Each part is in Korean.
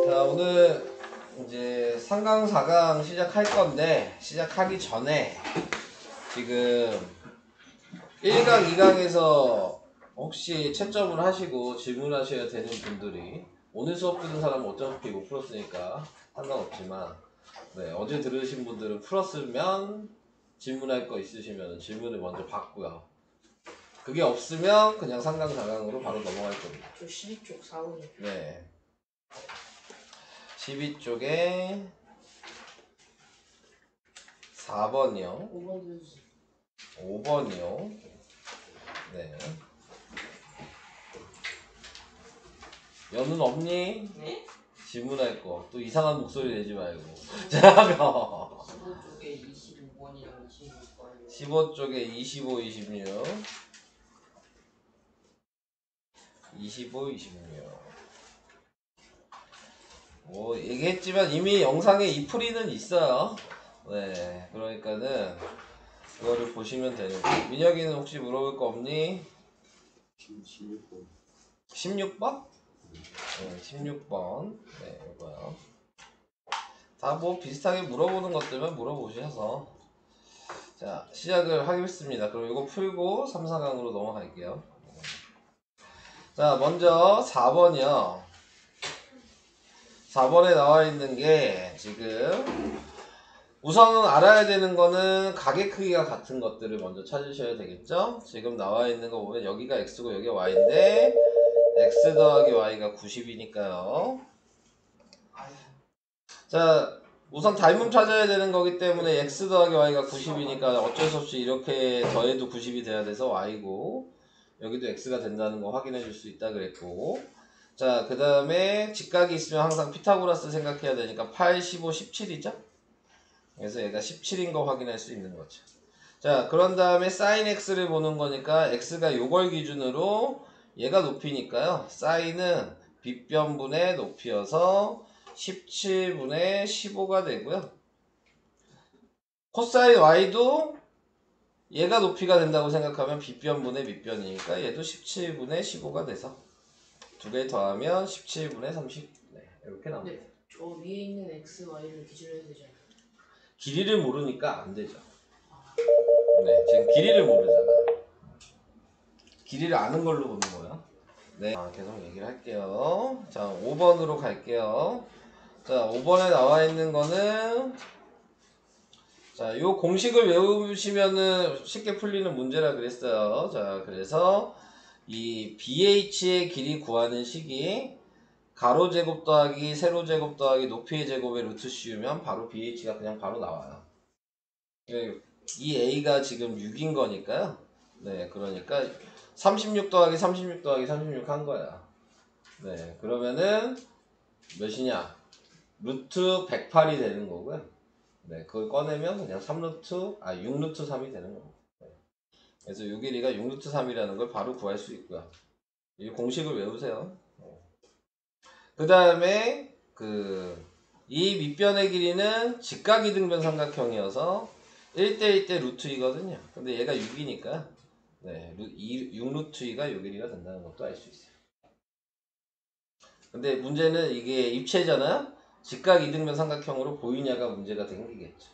자, 오늘 이제 3강, 4강 시작할 건데, 시작하기 전에 지금 1강, 2강에서 혹시 채점을 하시고 질문하셔야 되는 분들이 오늘 수업 듣는 사람은 어차피 못 풀었으니까 상관없지만, 네, 어제 들으신 분들은 풀었으면 질문할 거 있으시면 질문을 먼저 받고요. 그게 없으면 그냥 3강, 4강으로 바로 넘어갈 겁니다. 저 12쪽 4번이요. 네. 12쪽에 4번이요. 5번 해주세요. 5번이요. 네. 연은 없니? 네? 질문할 거. 또 이상한 목소리 내지 말고. 자, 15쪽에 25번이랑 26번이요. 15쪽에 25, 26. 25, 26. 뭐, 얘기했지만 이미 영상에 이 풀이는 있어요. 네. 그러니까는, 그거를 보시면 되는 거예요. 민혁이는 혹시 물어볼 거 없니? 16번. 16번? 네, 16번. 네, 이거요. 다 뭐 비슷하게 물어보는 것들만 물어보셔서. 자, 시작을 하겠습니다. 그럼 이거 풀고 3, 4강으로 넘어갈게요. 자, 먼저 4번이요. 4번에 나와 있는 게 지금 우선 알아야 되는 거는 가계 크기가 같은 것들을 먼저 찾으셔야 되겠죠? 지금 나와 있는 거 보면 여기가 x고 여기가 y인데 x 더하기 y가 90이니까요. 자, 우선 닮음 찾아야 되는 거기 때문에 x 더하기 y가 90이니까 어쩔 수 없이 이렇게 더해도 90이 돼야 돼서 y고 여기도 x가 된다는 거 확인해 줄 수 있다 그랬고, 자, 그 다음에 직각이 있으면 항상 피타고라스 생각해야 되니까 8, 15, 17이죠? 그래서 얘가 17인 거 확인할 수 있는 거죠. 자, 그런 다음에 sin x를 보는 거니까 x가 요걸 기준으로 얘가 높이니까요. sin은 빗변분의 높이여서 17분의 15가 되고요. 코사인 y도 얘가 높이가 된다고 생각하면 빗변분의 밑변이니까 얘도 17분의 15가 돼서 두 개 더하면 17분의 30. 네, 이렇게 나옵니다. 네, 저 위에 있는 x, y를 기준으로 해야 되잖아요. 길이를 모르니까 안 되죠. 네, 지금 길이를 모르잖아. 길이를 아는 걸로 보는 거야. 네, 계속 얘기를 할게요. 자, 5번으로 갈게요. 자, 5번에 나와 있는 거는, 자, 요 공식을 외우시면은 쉽게 풀리는 문제라 그랬어요. 자, 그래서 이 BH의 길이 구하는 식이 가로 제곱 더하기 세로 제곱 더하기 높이의 제곱의 루트 씌우면 바로 BH가 그냥 바로 나와요. 이 A가 지금 6인 거니까요. 네, 그러니까 36 더하기 36 더하기 36 한 거야. 네, 그러면은 몇이냐? 루트 108이 되는 거고요. 네, 그걸 꺼내면 그냥 6루트 3이 되는 겁니다. 네. 그래서 요 길이가 6루트 3이라는 걸 바로 구할 수 있고요. 이 공식을 외우세요. 그 다음에 이 밑변의 길이는 직각이등변 삼각형이어서 1대1 대 루트 2거든요. 근데 얘가 6이니까 네, 6루트 2가 요 길이가 된다는 것도 알 수 있어요. 근데 문제는 이게 입체잖아요. 직각 이등변 삼각형으로 보이냐가 문제가 생기겠죠.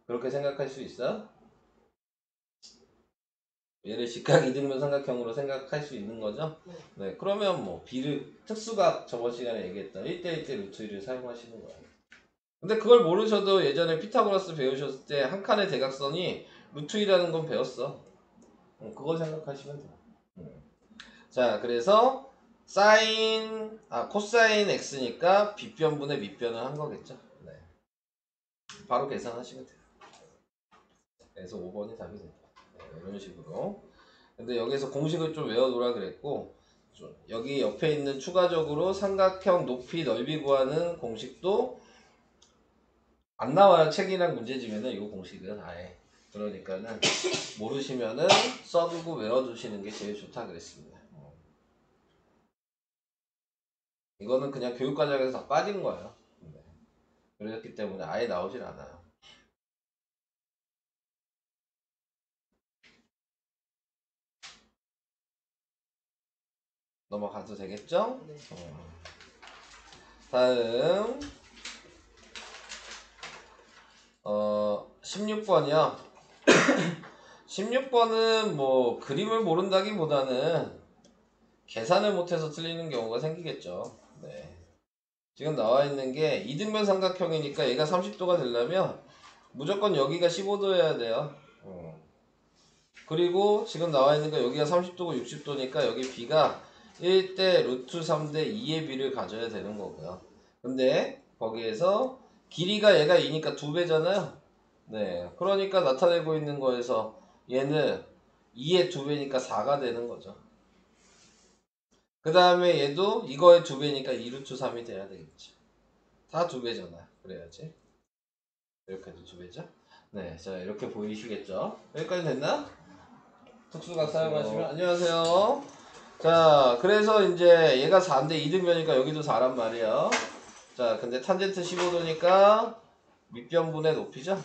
그렇게 생각할 수 있어? 얘를 직각 이등변 삼각형으로 생각할 수 있는 거죠? 네, 그러면 뭐 B를 특수각 저번 시간에 얘기했던 1대1 대 루트 2를 사용하시는 거예요. 근데 그걸 모르셔도 예전에 피타고라스 배우셨을 때 한 칸의 대각선이 루트 2라는 건 배웠어. 그거 생각하시면 돼요. 자, 그래서 코사인 x니까 빗변분의 밑변을 한 거겠죠. 네. 바로 계산하시면 돼요. 그래서 5번이 답이 됩니다. 네, 이런 식으로. 근데 여기서 공식을 좀 외워두라 그랬고, 여기 옆에 있는 추가적으로 삼각형 높이 넓이 구하는 공식도 안 나와요. 책이랑 문제지면은 이 공식은 아예. 그러니까는 모르시면은 써두고 외워두시는 게 제일 좋다 그랬습니다. 이거는 그냥 교육과정에서 다 빠진 거예요. 네. 그렇기 때문에 아예 나오질 않아요. 넘어가도 되겠죠? 네. 다음 16번이요. 16번은 뭐 그림을 모른다기보다는 계산을 못해서 틀리는 경우가 생기겠죠. 네. 지금 나와 있는 게 이등변 삼각형이니까 얘가 30도가 되려면 무조건 여기가 15도여야 돼요. 그리고 지금 나와 있는 거 여기가 30도고 60도니까 여기 b가 1대 루트 3대 2의 b를 가져야 되는 거고요. 근데 거기에서 길이가 얘가 2니까 2배잖아요. 네, 그러니까 나타내고 있는 거에서 얘는 2의 2배니까 4가 되는 거죠. 그 다음에 얘도 이거의 2배니까 2루트 3이 돼야 되겠죠. 다 2배잖아. 그래야지. 이렇게 해도 2배죠. 네, 자 이렇게 보이시겠죠? 여기까지 됐나? 특수각 사용하시면 안녕하세요. 자, 그래서 이제 얘가 4인데 2등변이니까 여기도 4란 말이에요. 자, 근데 탄젠트 15도니까 밑변분의 높이죠?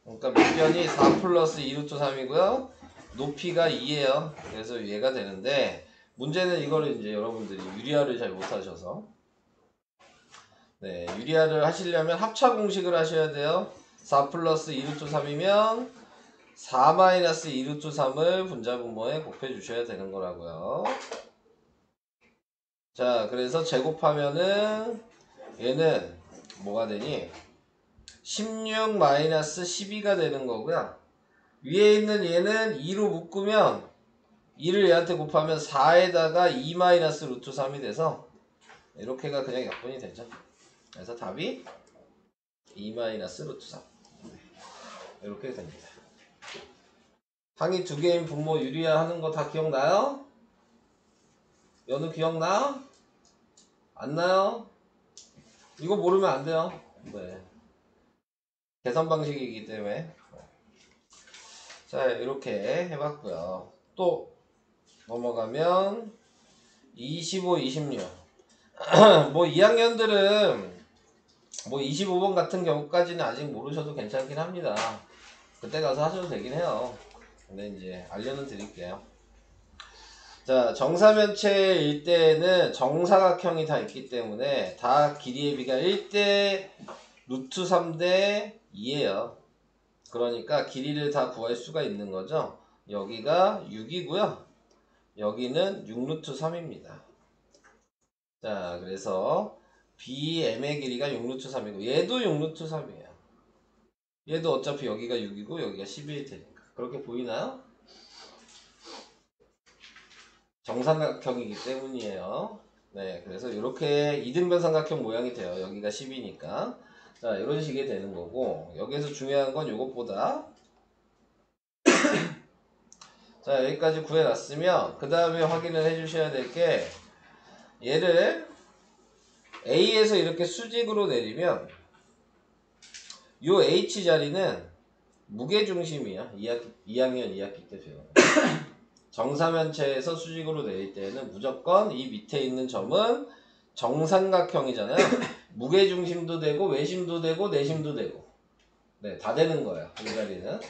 그러니까 밑변이 4 플러스 2루트 3이고요. 높이가 2예요. 그래서 얘가 되는데 문제는 이거를 이제 여러분들이 유리화를 잘 못하셔서 네, 유리화를 하시려면 합차 공식을 하셔야 돼요. 4 플러스 2루트 3이면 4 마이너스 2루트 3을 분자분모에 곱해 주셔야 되는 거라고요. 자, 그래서 제곱하면은 얘는 뭐가 되니? 16 마이너스 12가 되는 거고요. 위에 있는 얘는 2로 묶으면 2를 얘한테 곱하면 4에다가 2 마이너스 루트 3이 돼서 이렇게가 그냥 약분이 되죠. 그래서 답이 2 마이너스 루트 3 이렇게 됩니다. 항이 두 개인 분모 유리화 하는 거 다 기억나요? 연우 기억나? 안 나요? 이거 모르면 안 돼요. 네. 계산 방식이기 때문에. 자, 이렇게 해봤고요. 또 넘어가면 25, 26. 뭐 2학년들은 뭐 25번 같은 경우까지는 아직 모르셔도 괜찮긴 합니다. 그때 가서 하셔도 되긴 해요. 근데 이제 알려는 드릴게요. 자, 정사면체일 때는 정사각형이 다 있기 때문에 다 길이의 비가 1대 루트 3대 2예요. 그러니까 길이를 다 구할 수가 있는 거죠. 여기가 6이고요. 여기는 6루트 3입니다. 자, 그래서 BM의 길이가 6루트 3이고 얘도 6루트 3이에요. 얘도 어차피 여기가 6이고 여기가 12일 테니까. 그렇게 보이나요? 정삼각형이기 때문이에요. 네, 그래서 이렇게 이등변 삼각형 모양이 돼요. 여기가 10이니까. 자, 이런 식이 되는 거고 여기에서 중요한 건 이것보다 자, 여기까지 구해놨으면 그 다음에 확인을 해주셔야 될 게 얘를 A에서 이렇게 수직으로 내리면 요 H 자리는 무게중심이야. 2학년 2학기 때 배운 정사면체에서 수직으로 내릴 때는 무조건 이 밑에 있는 점은 정삼각형이잖아요. 무게중심도 되고 외심도 되고 내심도 되고 네, 다 되는 거예요. 이 자리는.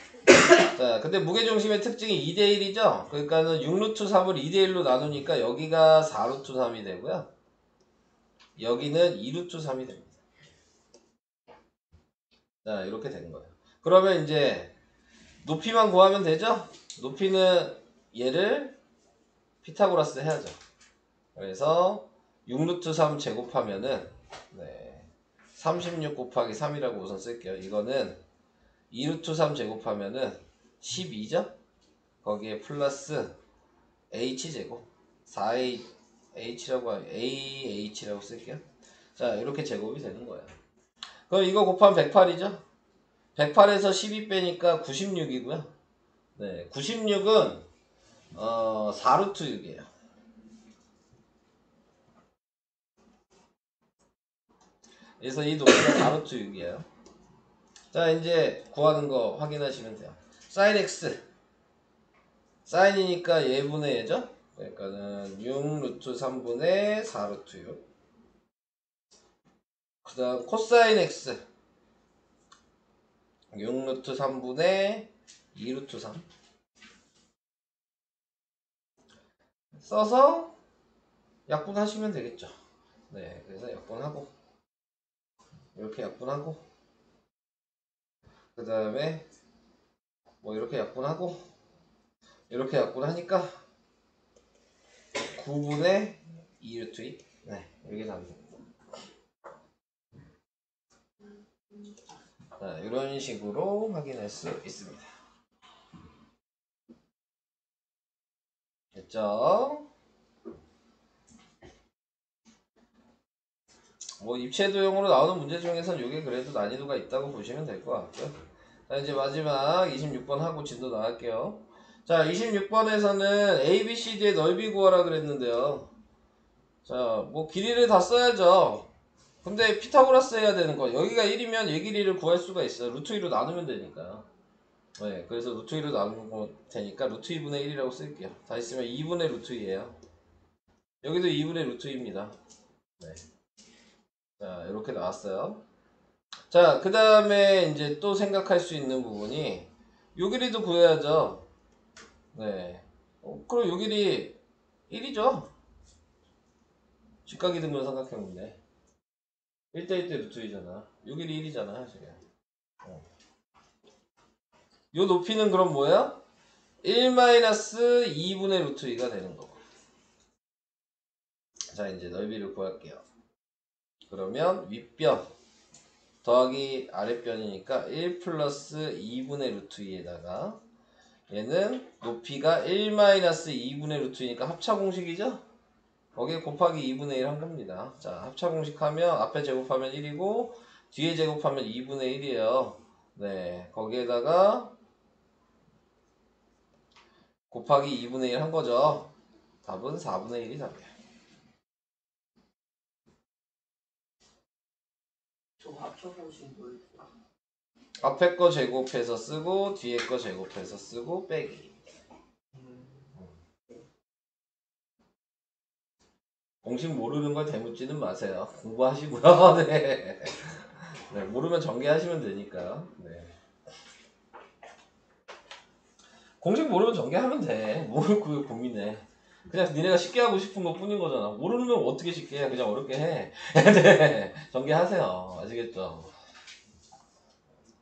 자, 근데 무게중심의 특징이 2대1이죠. 그러니까는 6루트 3을 2대1로 나누니까 여기가 4루트 3이 되고요. 여기는 2루트 3이 됩니다. 자, 이렇게 되는 거예요. 그러면 이제 높이만 구하면 되죠? 높이는 얘를 피타고라스 해야죠. 그래서 6루트 3 제곱하면은 네, 36 곱하기 3이라고 우선 쓸게요. 이거는 2루트 3 제곱하면은 12죠? 거기에 플러스 h제곱 4ah라고 ah라고 쓸게요. 자, 이렇게 제곱이 되는 거예요. 그럼 이거 곱하면 108이죠? 108에서 12 빼니까 96이고요. 네, 96은 4루트 6이에요. 그래서 이 높이가 4루트 6이에요. 자, 이제 구하는 거 확인하시면 돼요. sin x 사인이니까 얘분의 얘죠? 그러니까는 6루트 3분의 4루트 6. 그 다음 코사인 x 6루트 3분의 2루트 3 써서 약분하시면 되겠죠. 네, 그래서 약분하고 이렇게 약분하고, 그 다음에 뭐 이렇게 약분하고, 이렇게 약분하니까 9분의 2 루트 2. 네, 이게 답입니다. 자, 이런 식으로 확인할 수 있습니다. 됐죠? 뭐 입체도형으로 나오는 문제 중에서는 이게 그래도 난이도가 있다고 보시면 될 것 같고요. 자, 이제 마지막 26번 하고 진도 나갈게요. 자, 26번에서는 A, B, C, D의 넓이 구하라 그랬는데요. 자, 뭐 길이를 다 써야죠. 근데 피타고라스 해야 되는 거. 여기가 1이면 얘 길이를 구할 수가 있어요. 루트 2로 나누면 되니까. 네, 그래서 루트 2로 나누면 되니까 루트 2분의 1이라고 쓸게요. 다 있으면 2분의 루트 2예요. 여기도 2분의 루트 2입니다. 네. 자, 이렇게 나왔어요. 자, 그 다음에 이제 또 생각할 수 있는 부분이 요 길이도 구해야죠. 네. 그럼 요 길이 1이죠. 직각이 등분 삼각형인데 1대1대 루트 2잖아. 요 길이 1이잖아 지금. 요 높이는 그럼 뭐야? 1-2분의 루트 2가 되는 거고. 자, 이제 넓이를 구할게요. 그러면 윗변 더하기 아랫변이니까 1 플러스 2분의 루트 2에다가 얘는 높이가 1-2분의 루트 2니까 합차공식이죠? 거기에 곱하기 2분의 1 한 겁니다. 자, 합차공식 하면 앞에 제곱하면 1이고 뒤에 제곱하면 2분의 1이에요. 네, 거기에다가 곱하기 2분의 1 한 거죠. 답은 4분의 1이 답이에요. 저 합쳐보신 거예요. 앞에 거 제곱해서 쓰고 뒤에 거 제곱해서 쓰고 빼기. 공식 모르는 걸 대묻지는 마세요. 공부하시고요. 네. 네, 모르면 전개하시면 되니까요. 네. 공식 모르면 전개하면 돼. 뭘 그 고민해. 그냥 니네가 쉽게 하고 싶은 것 뿐인 거잖아. 모르면 어떻게 쉽게 해. 그냥 어렵게 해. 네. 전개하세요. 아시겠죠?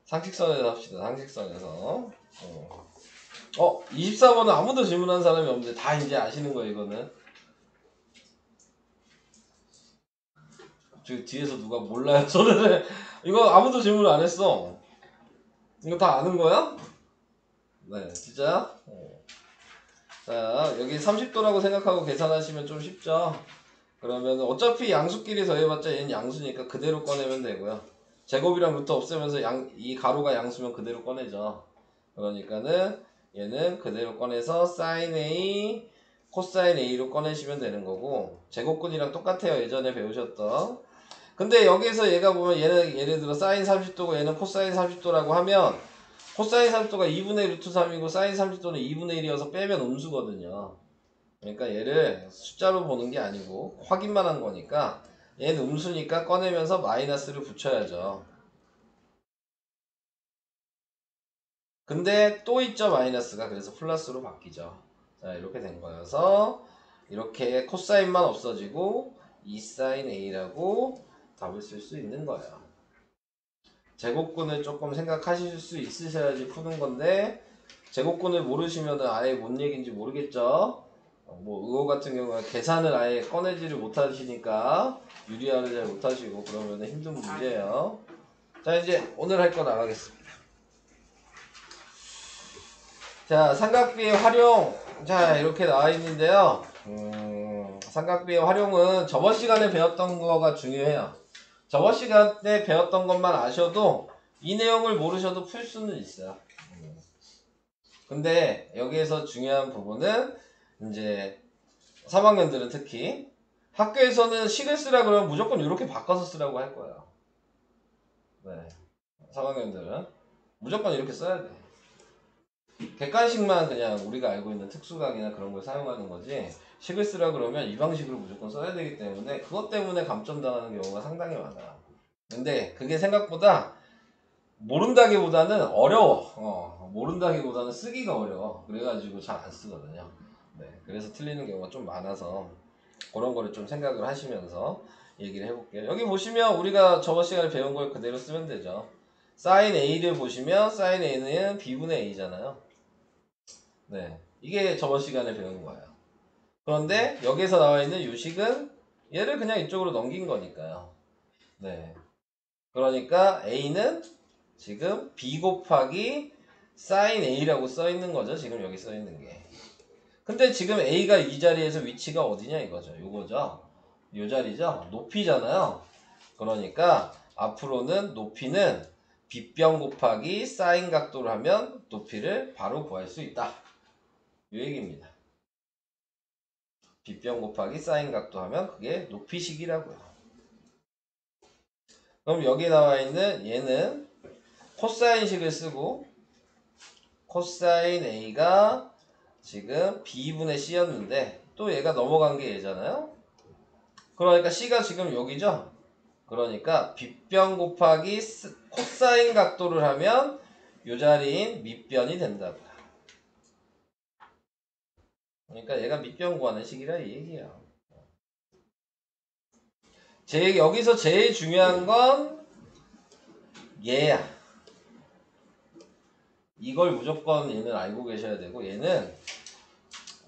상식선에서 합시다. 상식선에서. 24번은 아무도 질문한 사람이 없는데 다 이제 아시는 거예요, 이거는. 저 뒤에서 누가 몰라요, 저는. 이거 아무도 질문 안 했어. 이거 다 아는 거야? 네, 진짜야? 자, 여기 30도라고 생각하고 계산하시면 좀 쉽죠? 그러면 어차피 양수끼리 더해봤자 얘는 양수니까 그대로 꺼내면 되고요. 제곱이랑 루트 없애면서 이 가로가 양수면 그대로 꺼내죠. 그러니까는 얘는 그대로 꺼내서 sin A, 코사인 A로 꺼내시면 되는 거고 제곱근이랑 똑같아요. 예전에 배우셨던. 근데 여기서 얘가 보면 얘는 예를 들어 sin 30도고 얘는 코사인 30도라고 하면 코사인 30도가 2분의 루트 3이고 사인 30도는 2분의 1이어서 빼면 음수거든요. 그러니까 얘를 숫자로 보는 게 아니고 확인만 한 거니까 얘는 음수니까 꺼내면서 마이너스를 붙여야죠. 근데 또 있죠, 마이너스가. 그래서 플러스로 바뀌죠. 자, 이렇게 된 거여서 이렇게 코사인만 없어지고 2sin A라고 답을 쓸 수 있는 거예요. 제곱근을 조금 생각하실 수 있으셔야지 푸는 건데 제곱근을 모르시면 아예 뭔 얘기인지 모르겠죠. 뭐 의호 같은 경우는 계산을 아예 꺼내지를 못하시니까 유리화를 잘 못하시고 그러면 힘든 문제예요. 자, 이제 오늘 할 거 나가겠습니다. 자, 삼각비의 활용. 자, 이렇게 나와 있는데요. 삼각비의 활용은 저번 시간에 배웠던 거가 중요해요. 저번 시간에 배웠던 것만 아셔도 이 내용을 모르셔도 풀 수는 있어요. 근데 여기에서 중요한 부분은 이제 3학년들은 특히 학교에서는 식을 쓰라 그러면 무조건 이렇게 바꿔서 쓰라고 할 거예요. 네. 3학년들은 무조건 이렇게 써야 돼. 객관식만 그냥 우리가 알고 있는 특수강이나 그런 걸 사용하는 거지 식을 쓰라 그러면 이 방식으로 무조건 써야 되기 때문에 그것 때문에 감점당하는 경우가 상당히 많아요. 근데 그게 생각보다 모른다기보다는 어려워. 모른다기보다는 쓰기가 어려워. 그래가지고 잘 안 쓰거든요. 네, 그래서 틀리는 경우가 좀 많아서 그런 거를 좀 생각을 하시면서 얘기를 해볼게요. 여기 보시면 우리가 저번 시간에 배운 걸 그대로 쓰면 되죠. sin A를 보시면 sin A는 B분의 A잖아요. 네, 이게 저번 시간에 배운 거예요. 그런데 여기서 나와 있는 요식은 얘를 그냥 이쪽으로 넘긴 거니까요. 네, 그러니까 A는 지금 B 곱하기 sin A라고 써 있는 거죠. 지금 여기 써 있는 게. 근데 지금 A가 이 자리에서 위치가 어디냐 이거죠. 요거죠. 요 자리죠. 높이잖아요. 그러니까 앞으로는 높이는 B변 곱하기 사인 각도를 하면 높이를 바로 구할 수 있다. 요 얘기입니다. B변 곱하기 사인 각도 하면 그게 높이식이라고요. 그럼 여기 나와 있는 얘는 코사인식을 쓰고 코사인 A가 지금 B분의 C였는데 또 얘가 넘어간 게 얘잖아요. 그러니까 C가 지금 여기죠. 그러니까 빗변 곱하기 코사인 각도를 하면 요 자리인 밑변이 된다고요. 그러니까 얘가 밑변 구하는 식이라 이 얘기야. 여기서 제일 중요한 건 얘야. 이걸 무조건 얘는 알고 계셔야 되고 얘는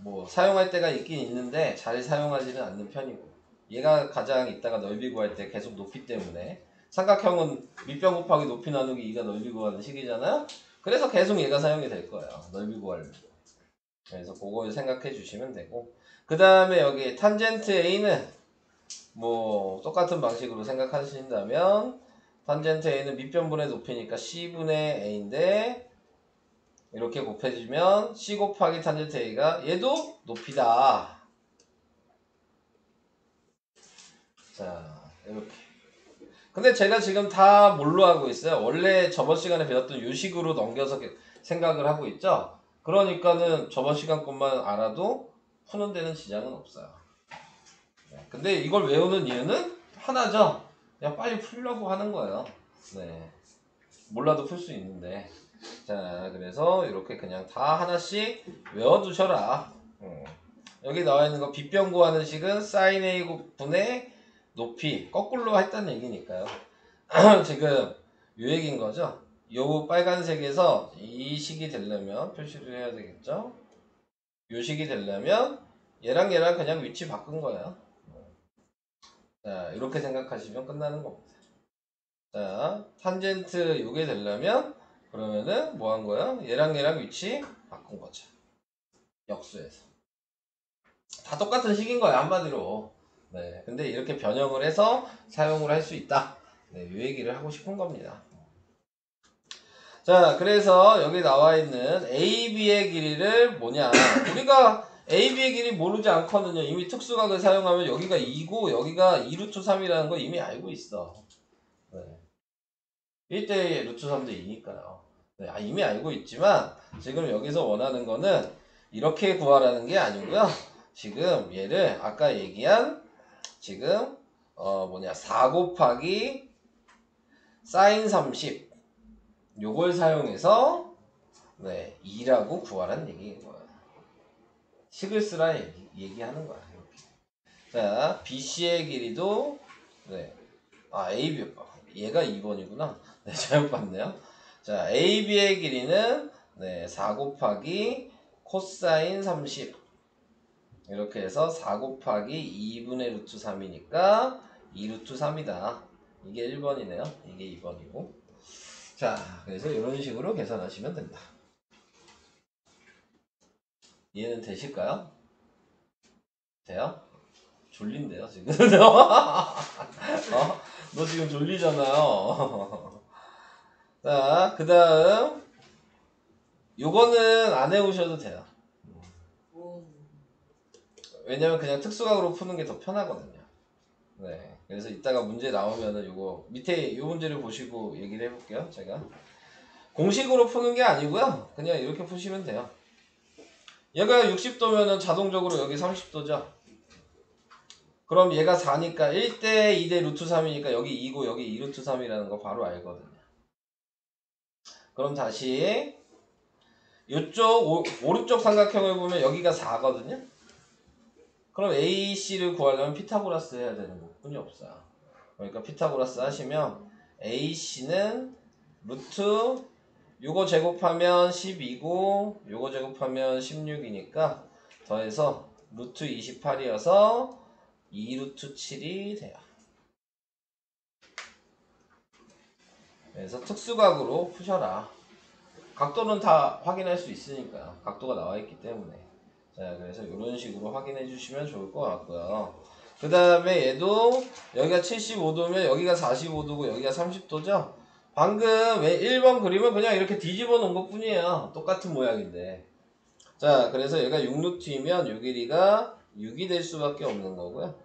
뭐 사용할 때가 있긴 있는데 잘 사용하지는 않는 편이고 얘가 가장 이따가 넓이 구할 때 계속 높이 때문에 삼각형은 밑변 곱하기 높이 나누기 2가 넓이 구하는 식이잖아요. 그래서 계속 얘가 사용이 될 거예요. 넓이 구하려고. 그래서 그걸 생각해 주시면 되고 그 다음에 여기 탄젠트 A는 뭐 똑같은 방식으로 생각하신다면 탄젠트 A는 밑변분의 높이니까 C분의 A인데 이렇게 곱해주면 C 곱하기 탄젠트 A가 얘도 높이다. 자, 이렇게. 근데 제가 지금 다 뭘로 하고 있어요? 원래 저번 시간에 배웠던 요 식으로 넘겨서 생각을 하고 있죠? 그러니까는 저번 시간 것만 알아도 푸는 데는 지장은 없어요. 근데 이걸 외우는 이유는 하나죠? 그냥 빨리 풀려고 하는 거예요. 네. 몰라도 풀 수 있는데. 자, 그래서 이렇게 그냥 다 하나씩 외워두셔라. 여기 나와 있는 거 빗변 구하는 식은 sin A 분의 높이 거꾸로 했다는 얘기니까요. 지금 요 얘기인 거죠. 요 빨간색에서 이 식이 되려면 표시를 해야 되겠죠. 요 식이 되려면 얘랑 얘랑 그냥 위치 바꾼 거예요. 자, 이렇게 생각하시면 끝나는 겁니다. 자, 탄젠트 요게 되려면 그러면은 뭐 한 거예요? 얘랑 얘랑 위치 바꾼 거죠. 역수에서. 다 똑같은 식인 거야, 한마디로. 네. 근데 이렇게 변형을 해서 사용을 할 수 있다. 네, 요 얘기를 하고 싶은 겁니다. 자, 그래서 여기 나와 있는 AB의 길이를 뭐냐. 우리가 AB의 길이 모르지 않거든요. 이미 특수각을 사용하면 여기가 2고 여기가 2루트 3이라는 거 이미 알고 있어. 네. 1대 루트 3대 2니까요. 네, 이미 알고 있지만 지금 여기서 원하는 거는 이렇게 구하라는 게 아니고요. 지금 얘를 아까 얘기한 지금 4 곱하기 사인 30 요걸 사용해서 네, 2라고 구하라는 얘기인 거예요. 식을 쓰라 얘기하는 거야. 이렇게. 자, BC의 길이도 네. AB 얘가 2번이구나. 네, 잘못 봤네요. 자, AB의 길이는 네, 4 곱하기 코사인 30 이렇게 해서 4 곱하기 2분의 루트 3이니까 2루트 3이다. 이게 1번이네요. 이게 2번이고. 자, 그래서 이런 식으로 계산하시면 된다. 이해는 되실까요? 돼요? 졸린데요, 지금? 너 지금 졸리잖아요. 자, 그 다음 요거는 안 해오셔도 돼요. 왜냐면 그냥 특수각으로 푸는 게 더 편하거든요. 네. 그래서 이따가 문제 나오면은 요거 밑에 요 문제를 보시고 얘기를 해볼게요. 제가 공식으로 푸는 게 아니고요. 그냥 이렇게 푸시면 돼요. 얘가 60도면은 자동적으로 여기 30도죠. 그럼 얘가 4니까 1대 2대 루트 3이니까 여기 2고 여기 2 루트 3이라는 거 바로 알거든요. 그럼 다시 이쪽 오른쪽 삼각형을 보면 여기가 4거든요. 그럼 AC를 구하려면 피타고라스 해야 되는 거고 것뿐이 없어요. 그러니까 피타고라스 하시면 AC는 루트 요거 제곱하면 12고 요거 제곱하면 16이니까 더해서 루트 28이어서 2루트 7이 돼요. 그래서 특수각으로 푸셔라. 각도는 다 확인할 수 있으니까요. 각도가 나와 있기 때문에. 자, 그래서 이런 식으로 확인해 주시면 좋을 것 같고요. 그 다음에 얘도 여기가 75도면 여기가 45도고 여기가 30도죠? 방금 1번 그림은 그냥 이렇게 뒤집어 놓은 것 뿐이에요. 똑같은 모양인데. 자, 그래서 얘가 6루트이면 요 길이가 6이 될 수밖에 없는 거고요.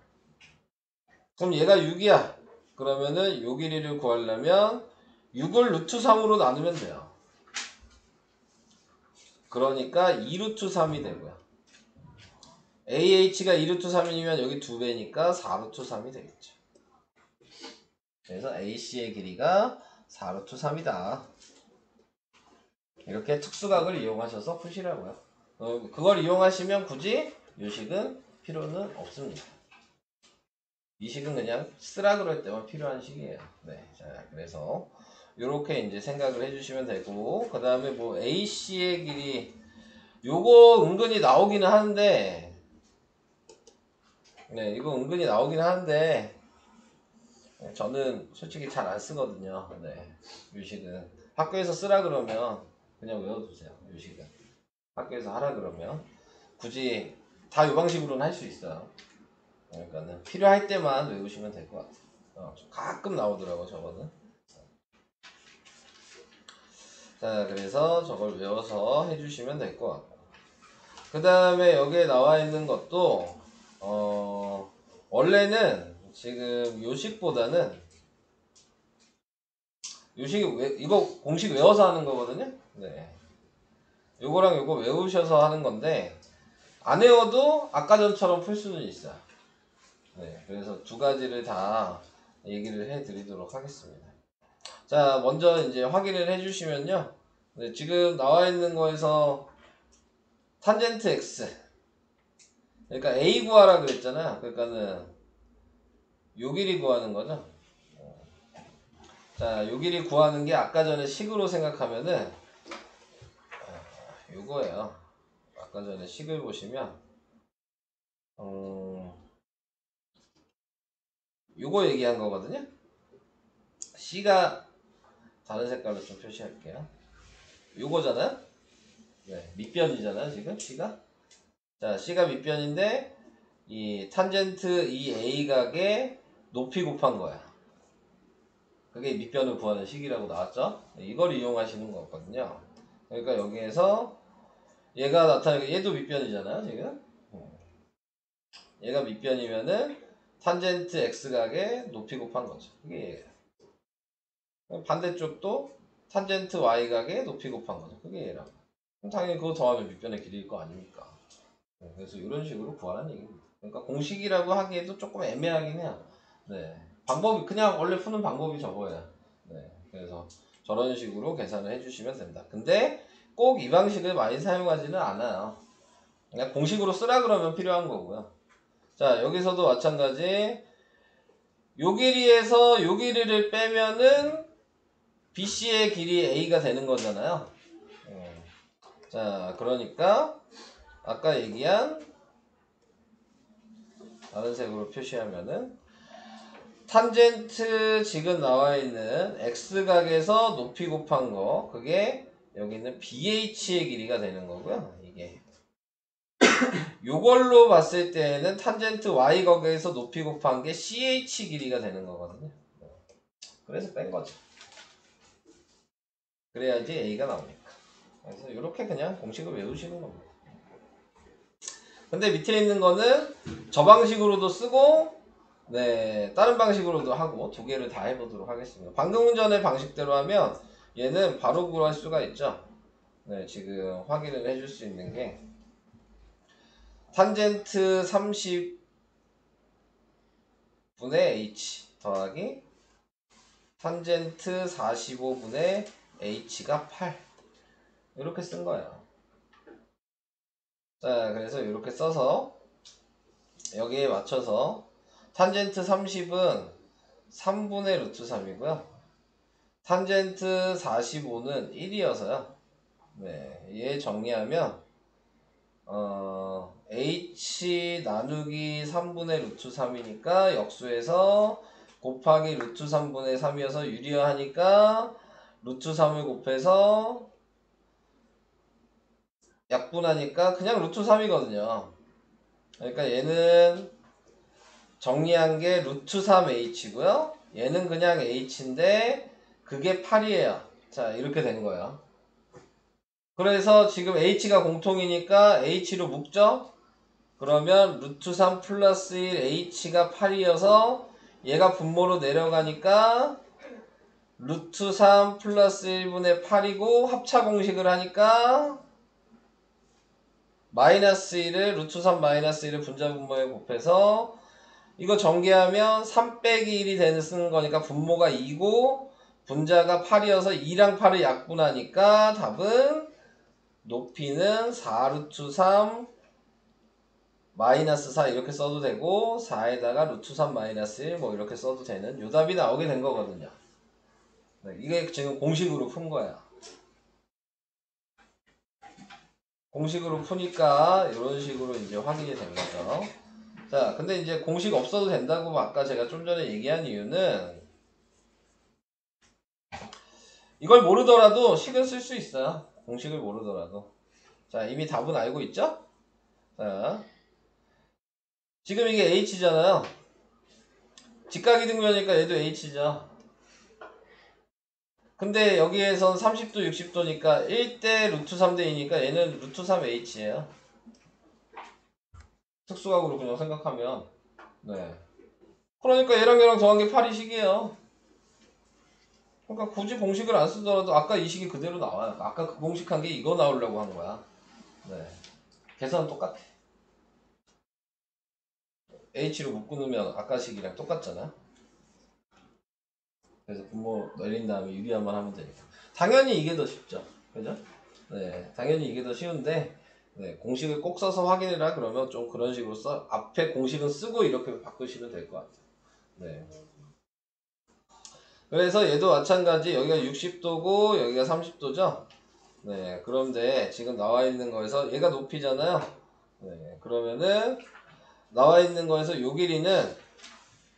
그럼 얘가 6이야. 그러면은 요 길이를 구하려면 6을 루트 3으로 나누면 돼요. 그러니까 2루트 3이 되고요. AH가 2루트 3이면 여기 2배니까 4루트 3이 되겠죠. 그래서 AC의 길이가 4루트 3이다. 이렇게 특수각을 이용하셔서 푸시라고요. 그걸 이용하시면 굳이 이 식은 필요는 없습니다. 이 식은 그냥 쓰라 그럴 때만 필요한 식이에요. 네, 자, 그래서 이렇게 이제 생각을 해주시면 되고, 그 다음에 뭐 AC의 길이 요거 은근히 나오기는 하는데, 네, 이거 은근히 나오긴 하는데, 저는 솔직히 잘 안 쓰거든요. 네, 유식은 학교에서 쓰라 그러면 그냥 외워두세요. 유식은 학교에서 하라 그러면 굳이 다 이 방식으로는 할 수 있어요. 그러니까는 필요할 때만 외우시면 될 것 같아요. 가끔 나오더라고 저거는. 자, 그래서 저걸 외워서 해주시면 될 것 같고, 그 다음에 여기에 나와 있는 것도 원래는 지금 요식보다는 요식이 이거 공식 외워서 하는 거거든요. 네, 요거랑 요거 외우셔서 하는 건데 안 외워도 아까 전처럼 풀 수는 있어요. 네, 그래서 두 가지를 다 얘기를 해드리도록 하겠습니다. 자, 먼저 이제 확인을 해주시면요. 네, 지금 나와 있는 거에서 탄젠트 x, 그러니까 a 구하라 그랬잖아요. 그러니까는 요 길이 구하는 거죠. 자, 요 길이 구하는 게 아까 전에 식으로 생각하면은 요거예요. 아까 전에 식을 보시면 요거 얘기한 거거든요. C가 다른 색깔로 좀 표시할게요. 요거잖아요. 네, 밑변이잖아요 지금 C가. 자, C가 밑변인데 이 탄젠트 이 A각의 높이 곱한 거야. 그게 밑변을 구하는 식이라고 나왔죠. 이걸 이용하시는 거거든요. 그러니까 여기에서 얘가 나타나게 얘도 밑변이잖아요 지금. 얘가 밑변이면은 탄젠트 X각의 높이 곱한 거죠. 그게 얘예요. 반대쪽도 탄젠트 Y각의 높이 곱한 거죠. 그게 얘라고. 그럼 당연히 그거 더하면 밑변의 길이일 거 아닙니까? 그래서 이런 식으로 구하라는 얘기입니다. 그러니까 공식이라고 하기에도 조금 애매하긴 해요. 네, 방법이 그냥 원래 푸는 방법이 저거예요. 네, 그래서 저런 식으로 계산을 해주시면 된다. 근데 꼭 이 방식을 많이 사용하지는 않아요. 그냥 공식으로 쓰라 그러면 필요한 거고요. 자, 여기서도 마찬가지. 요 길이에서 요 길이를 빼면은 BC의 길이 A가 되는 거잖아요. 자, 그러니까 아까 얘기한 다른 색으로 표시하면은 탄젠트 지금 나와 있는 x각에서 높이 곱한 거, 그게 여기 있는 BH의 길이가 되는 거고요. 이게 요걸로 봤을 때는 탄젠트 y각에서 높이 곱한 게 CH 길이가 되는 거거든요. 그래서 뺀 거죠. 그래야지 A가 나오니까. 그래서 이렇게 그냥 공식을 외우시는 겁니다. 근데 밑에 있는 거는 저 방식으로도 쓰고, 네, 다른 방식으로도 하고 두 개를 다 해보도록 하겠습니다. 방금 전의 방식대로 하면 얘는 바로 구할 수가 있죠. 네, 지금 확인을 해줄 수 있는 게 탄젠트 30분의 h 더하기 탄젠트 45분의 h가 8, 이렇게 쓴 거예요. 자, 그래서 이렇게 써서 여기에 맞춰서 탄젠트 30은 3분의 루트 3이고요. 탄젠트 45는 1이어서요. 네, 얘 정리하면 h 나누기 3분의 루트 3이니까 역수에서 곱하기 루트 3분의 3이어서 유리화하니까 루트 3을 곱해서 약분하니까 그냥 루트 3이거든요. 그러니까 얘는 정리한 게 루트 3h고요. 얘는 그냥 h인데 그게 8이에요. 자, 이렇게 된 거예요. 그래서 지금 h가 공통이니까 h로 묶죠? 그러면 루트 3 플러스 1 h가 8이어서 얘가 분모로 내려가니까 루트 3 플러스 1분의 8이고 합차 공식을 하니까 마이너스 1을 루트 3 마이너스 1을 분자 분모에 곱해서 이거 전개하면 3 빼기 1이 되는 쓰는 거니까 분모가 2고 분자가 8이어서 2랑 8을 약분하니까 답은 높이는 4 루트 3 마이너스 4 이렇게 써도 되고 4에다가 루트 3 마이너스 1 뭐 이렇게 써도 되는 요 답이 나오게 된 거거든요. 네, 이게 지금 공식으로 푼 거야. 공식으로 푸니까 이런 식으로 이제 확인이 된 거죠. 자, 근데 이제 공식 없어도 된다고 아까 제가 좀 전에 얘기한 이유는 이걸 모르더라도 식은 쓸 수 있어요. 공식을 모르더라도. 자, 이미 답은 알고 있죠? 자, 지금 이게 h잖아요. 직각이등변이니까 얘도 h죠. 근데 여기에선 30도, 60도니까 1대 루트 3대 2니까 얘는 루트 3h예요. 특수각으로 그냥 생각하면. 네. 그러니까 얘랑 얘랑 더한 게 8이식이에요. 그러니까 굳이 공식을 안 쓰더라도 아까 이 식이 그대로 나와요. 아까 그 공식한 게 이거 나오려고 한 거야. 네. 계산은 똑같아. h로 묶으면 아까 식이랑 똑같잖아. 그래서 분모 내린 다음에 유리한만 하면 되니까. 당연히 이게 더 쉽죠. 그죠? 네. 당연히 이게 더 쉬운데, 네. 공식을 꼭 써서 확인해라 그러면 좀 그런 식으로 써. 앞에 공식은 쓰고 이렇게 바꾸시면 될 것 같아요. 네. 그래서 얘도 마찬가지 여기가 60도고 여기가 30도죠. 네. 그런데 지금 나와 있는 거에서 얘가 높이잖아요. 네. 그러면은 나와 있는 거에서 요 길이는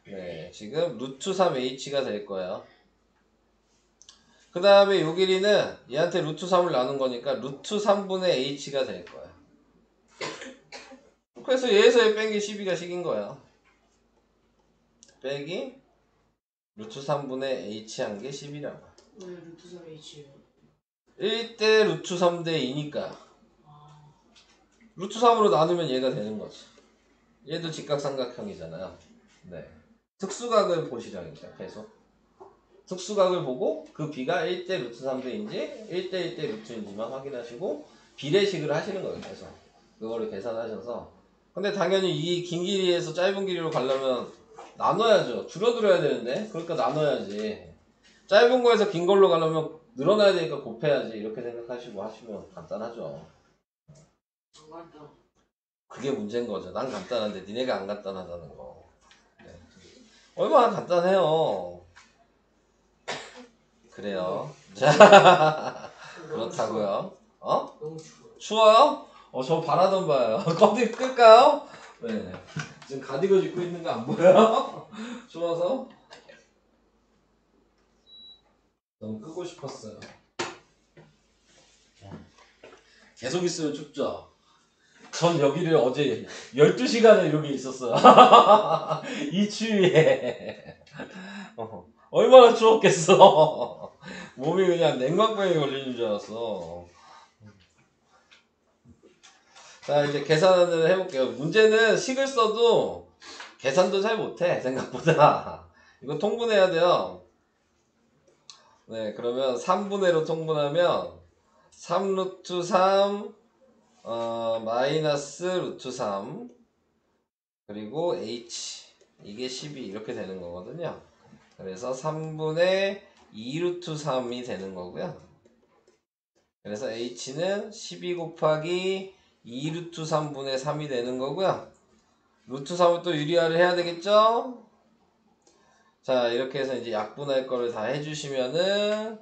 네, 지금 루트 3h가 될 거예요. 그 다음에 요 길이는 얘한테 루트 3을 나눈 거니까 루트 3분의 h가 될 거야. 그래서 얘에서 뺀 게 12가 식인 거야. 빼기 루트 3분의 h 한 게 10이라고. 왜 루트 3H예요? 1대 루트 3대 2니까 루트 3으로 나누면 얘가 되는 거지. 얘도 직각삼각형이잖아요. 네. 특수각을 보시라니까 계속. 특수각을 보고 그 b가 1대 루트 3대인지 1대 1대 루트인지만 확인하시고 비례식을 하시는 거예요. 계속. 그거를 계산하셔서. 근데 당연히 이 긴 길이에서 짧은 길이로 가려면 나눠야죠. 줄어들어야 되는데 그러니까 나눠야지. 짧은 거에서 긴 걸로 가려면 늘어나야 되니까 곱해야지. 이렇게 생각하시고 하시면 간단하죠. 맞다. 그게 문제인 거죠. 난 간단한데 니네가 안 간단하다는 거. 네. 얼마나 간단해요. 그래요. 자, 그렇다고요. 어? 너무 추워. 추워요? 저 바라던 바예요. 커피 끌까요? 네. 지금 가디건 입고 있는 거 안 보여요? 추워서? 너무 끄고 싶었어요. 계속 있으면 춥죠? 전 여기를 어제 12시간을 여기 있었어요. 이 추위에. 얼마나 추웠겠어. 몸이 그냥 냉방병에 걸리는 줄 알았어. 자, 이제 계산을 해볼게요. 문제는 식을 써도 계산도 잘 못해, 생각보다. 이거 통분해야 돼요. 네, 그러면 3분의로 통분하면 3 루트 3 마이너스 루트 3 그리고 h 이게 12 이렇게 되는 거거든요. 그래서 3분의 2 루트 3이 되는 거고요. 그래서 h는 12 곱하기 2 루트 3분의 3이 되는 거고요. 루트 3을 또 유리화를 해야 되겠죠? 자, 이렇게 해서 이제 약분할 거를 다 해주시면은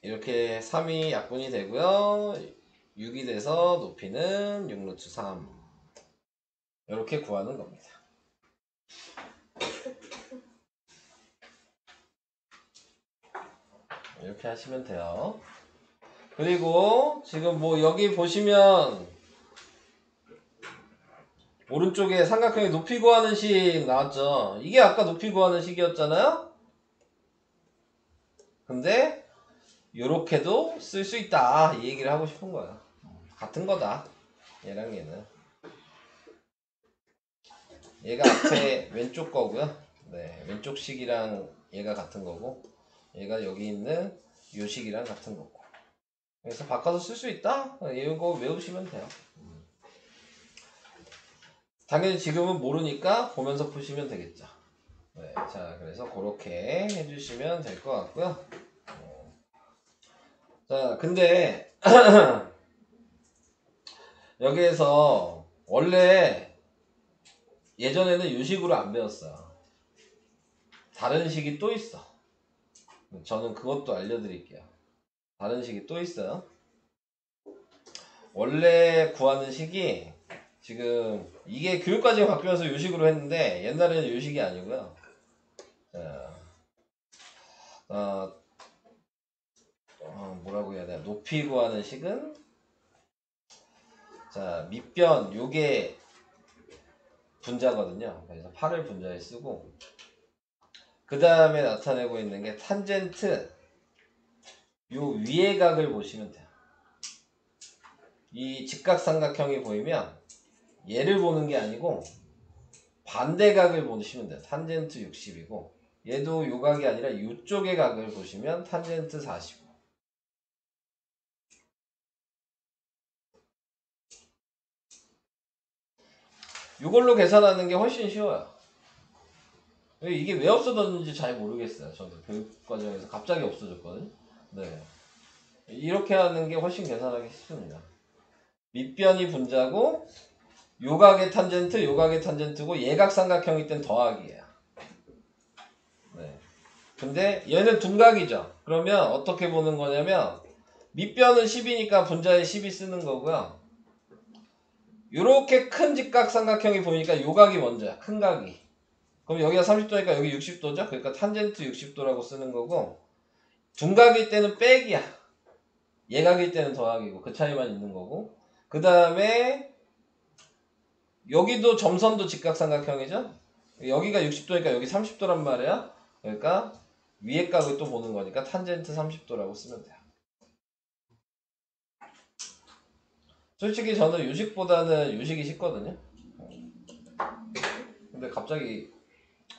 이렇게 3이 약분이 되고요. 6이 돼서 높이는 6루트 3. 이렇게 구하는 겁니다. 이렇게 하시면 돼요. 그리고 지금 뭐 여기 보시면 오른쪽에 삼각형의 높이 구하는 식 나왔죠. 이게 아까 높이 구하는 식이었잖아요. 근데 요렇게도 쓸 수 있다 이 얘기를 하고 싶은 거야. 같은 거다 얘랑 얘는. 얘가 앞에 왼쪽 거고요. 네, 왼쪽 식이랑 얘가 같은 거고 얘가 여기 있는 요 식이랑 같은 거고. 그래서 바꿔서 쓸 수 있다? 이거 외우시면 돼요. 당연히 지금은 모르니까 보면서 푸시면 되겠죠. 네, 자, 그래서 그렇게 해주시면 될 것 같고요. 자, 근데 여기에서 원래 예전에는 유식으로 안 배웠어요. 다른 식이 또 있어. 저는 그것도 알려드릴게요. 다른 식이 또 있어요. 원래 구하는 식이 지금 이게 교육과정이 바뀌면서 요식으로 했는데 옛날에는 요식이 아니고요. 자, 뭐라고 해야 되나? 높이 구하는 식은 자, 밑변 요게 분자거든요. 그래서 8을 분자에 쓰고 그 다음에 나타내고 있는 게 탄젠트 요 위의 각을 보시면 돼요. 이 직각삼각형이 보이면 얘를 보는 게 아니고 반대각을 보시면 돼요. 탄젠트 60이고 얘도 요 각이 아니라 이쪽의 각을 보시면 탄젠트 45. 이걸로 계산하는 게 훨씬 쉬워요. 이게 왜 없어졌는지 잘 모르겠어요. 저도 교육과정에서 갑자기 없어졌거든요. 네, 이렇게 하는 게 훨씬 계산하기 쉽습니다. 밑변이 분자고 요각의 탄젠트, 요각의 탄젠트고 예각삼각형일 땐 더하기예요. 네. 근데 얘는 둔각이죠. 그러면 어떻게 보는 거냐면 밑변은 10이니까 분자에 10이 쓰는 거고요. 요렇게 큰 직각삼각형이 보이니까 요각이 먼저야. 큰 각이. 그럼 여기가 30도니까 여기 60도죠? 그러니까 탄젠트 60도라고 쓰는 거고 둔각일 때는 빼기야. 예각일 때는 더하기고 그 차이만 있는 거고 그 다음에 여기도 점선도 직각삼각형이죠? 여기가 60도니까 여기 30도란 말이야. 그러니까 위에 각을 또 보는 거니까 탄젠트 30도라고 쓰면 돼요. 솔직히 저는 유식보다는 유식이 쉽거든요. 근데 갑자기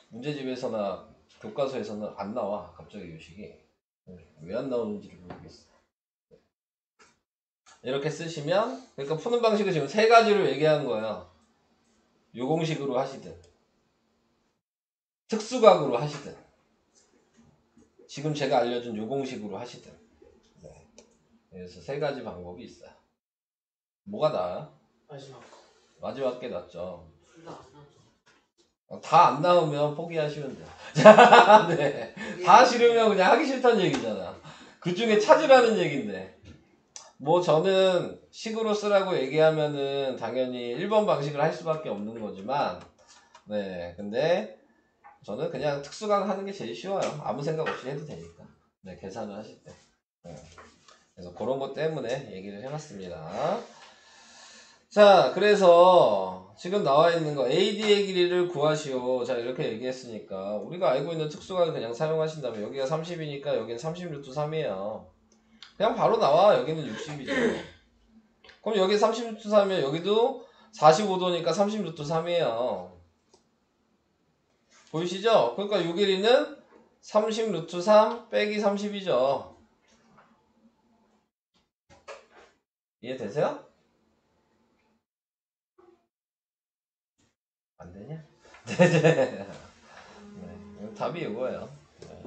문제집에서나 교과서에서는 안 나와. 갑자기 유식이. 왜 안 나오는지를 모르겠어. 이렇게 쓰시면 그러니까 푸는 방식을 지금 세 가지로 얘기한 거예요. 요공식으로 하시든 특수각으로 하시든 지금 제가 알려준 요공식으로 하시든 네. 그래서 세 가지 방법이 있어요. 뭐가 나아요? 마지막 거. 마지막 게 낫죠. 둘 다 안 나죠. 다 안 나오면 포기하시면 돼요. 네. 다 싫으면 그냥 하기 싫다는 얘기잖아. 그 중에 찾으라는 얘긴데. 뭐 저는 식으로 쓰라고 얘기하면은 당연히 1번 방식을 할 수밖에 없는 거지만 네. 근데 저는 그냥 특수강 하는 게 제일 쉬워요. 아무 생각 없이 해도 되니까. 네. 계산을 하실 때. 네. 그래서 그런 것 때문에 얘기를 해봤습니다. 자, 그래서 지금 나와 있는 거 AD의 길이를 구하시오. 자, 이렇게 얘기했으니까 우리가 알고 있는 특수각을 그냥 사용하신다면 여기가 30이니까 여기는 30루트 3이에요. 그냥 바로 나와. 여기는 60이죠. 그럼 여기 30루트 3이면 여기도 45도니까 30루트 3이에요. 보이시죠? 그러니까 요 길이는 30루트 3 빼기 30이죠. 이해되세요? 안 되냐? 네. 네. 답이 이거예요. 네.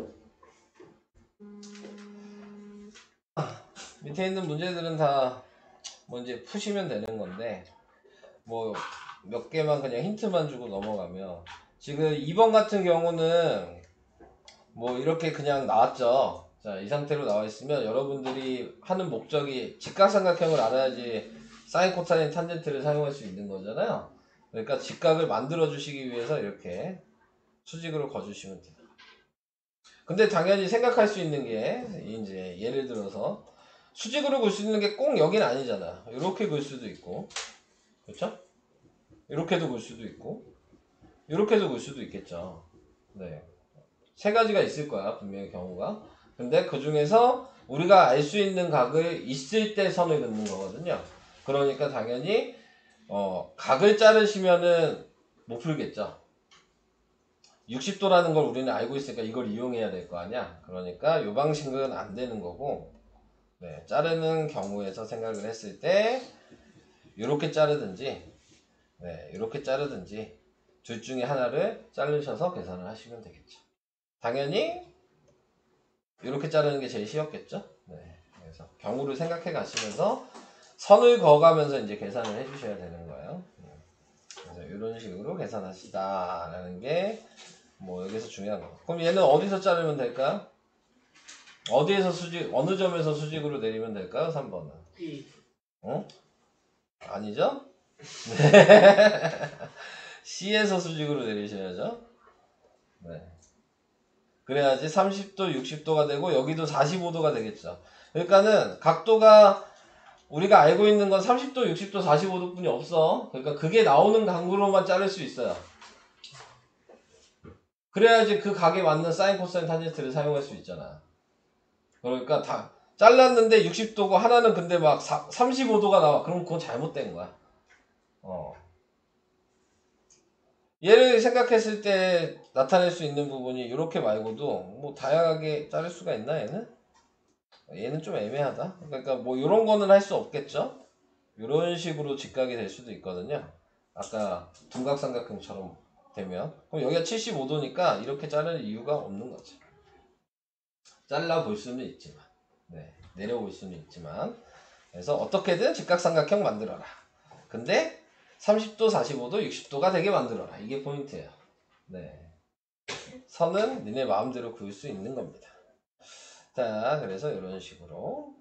밑에 있는 문제들은 다 뭐 이제 푸시면 되는 건데 뭐 몇 개만 그냥 힌트만 주고 넘어가면, 지금 2번 같은 경우는 뭐 이렇게 그냥 나왔죠. 자, 이 상태로 나와 있으면 여러분들이 하는 목적이 직각삼각형을 알아야지 사인, 코사인, 탄젠트를 사용할 수 있는 거잖아요. 그러니까 직각을 만들어 주시기 위해서 이렇게 수직으로 거주시면 돼요. 근데 당연히 생각할 수 있는 게 이제 예를 들어서 수직으로 볼 수 있는 게 꼭 여긴 아니잖아. 이렇게 볼 수도 있고, 그렇죠? 이렇게도 볼 수도 있고, 이렇게도 볼 수도 있겠죠. 네, 세 가지가 있을 거야 분명히 경우가. 근데 그 중에서 우리가 알 수 있는 각을 있을 때 선을 긋는 거거든요. 그러니까 당연히 각을 자르시면은 못 풀겠죠. 60도라는 걸 우리는 알고 있으니까 이걸 이용해야 될 거 아니야. 그러니까 이 방식은 안 되는 거고, 네, 자르는 경우에서 생각을 했을 때 이렇게 자르든지, 네, 이렇게 자르든지 둘 중에 하나를 자르셔서 계산을 하시면 되겠죠. 당연히 이렇게 자르는 게 제일 쉬웠겠죠. 네, 그래서 경우를 생각해 가시면서 선을 그어가면서 이제 계산을 해 주셔야 되는 거예요. 그래서 이런 식으로 계산하시다라는 게 뭐 여기서 중요한 거. 그럼 얘는 어디서 자르면 될까요? 어디에서 수직, 어느 점에서 수직으로 내리면 될까요? 3번은. B. 어? 아니죠? 네. C에서 수직으로 내리셔야죠. 네. 그래야지 30도, 60도가 되고 여기도 45도가 되겠죠. 그러니까는 각도가 우리가 알고 있는 건 30도, 60도, 45도 뿐이 없어. 그러니까 그게 나오는 각으로만 자를 수 있어요. 그래야지 그 각에 맞는 사인, 코사인, 탄젠트를 사용할 수 있잖아. 그러니까 다 잘랐는데 60도고 하나는 근데 막 35도가 나와. 그럼 그건 잘못된 거야. 얘를 생각했을 때 나타낼 수 있는 부분이 이렇게 말고도 뭐 다양하게 자를 수가 있나 얘는? 얘는 좀 애매하다. 그러니까 뭐 이런 거는 할 수 없겠죠? 이런 식으로 직각이 될 수도 있거든요. 아까 둔각삼각형처럼 되면. 그럼 여기가 75도니까 이렇게 자를 이유가 없는 거죠. 잘라 볼 수는 있지만, 네, 내려볼 수는 있지만, 그래서 어떻게든 직각삼각형 만들어라. 근데 30도, 45도, 60도가 되게 만들어라. 이게 포인트예요. 네, 선은 니네 마음대로 그을 수 있는 겁니다. 자, 그래서 이런 식으로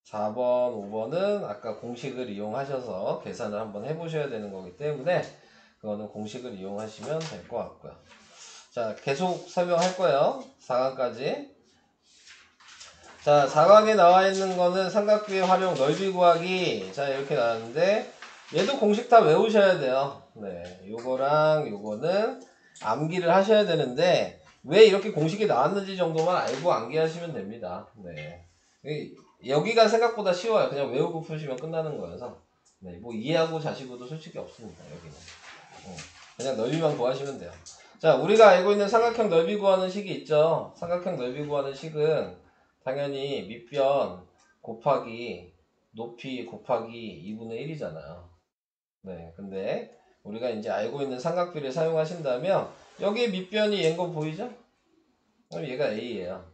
4번, 5번은 아까 공식을 이용하셔서 계산을 한번 해보셔야 되는 거기 때문에 그거는 공식을 이용하시면 될 것 같고요. 자, 계속 설명할 거예요. 4강까지. 자, 4강에 나와 있는 거는 삼각비의 활용, 넓이 구하기. 자, 이렇게 나왔는데 얘도 공식 다 외우셔야 돼요. 네, 요거랑 요거는 암기를 하셔야 되는데 왜 이렇게 공식이 나왔는지 정도만 알고 암기하시면 됩니다. 네, 여기가 생각보다 쉬워요. 그냥 외우고 푸시면 끝나는 거여서. 네, 뭐 이해하고 자시고도 솔직히 없습니다. 여기는. 그냥 넓이만 구하시면 돼요. 자, 우리가 알고 있는 삼각형 넓이 구하는 식이 있죠. 삼각형 넓이 구하는 식은 당연히 밑변 곱하기 높이 곱하기 2분의 1이잖아요. 네, 근데 우리가 이제 알고 있는 삼각비를 사용하신다면 여기 밑변이 얘인 거 보이죠? 그럼 얘가 A예요.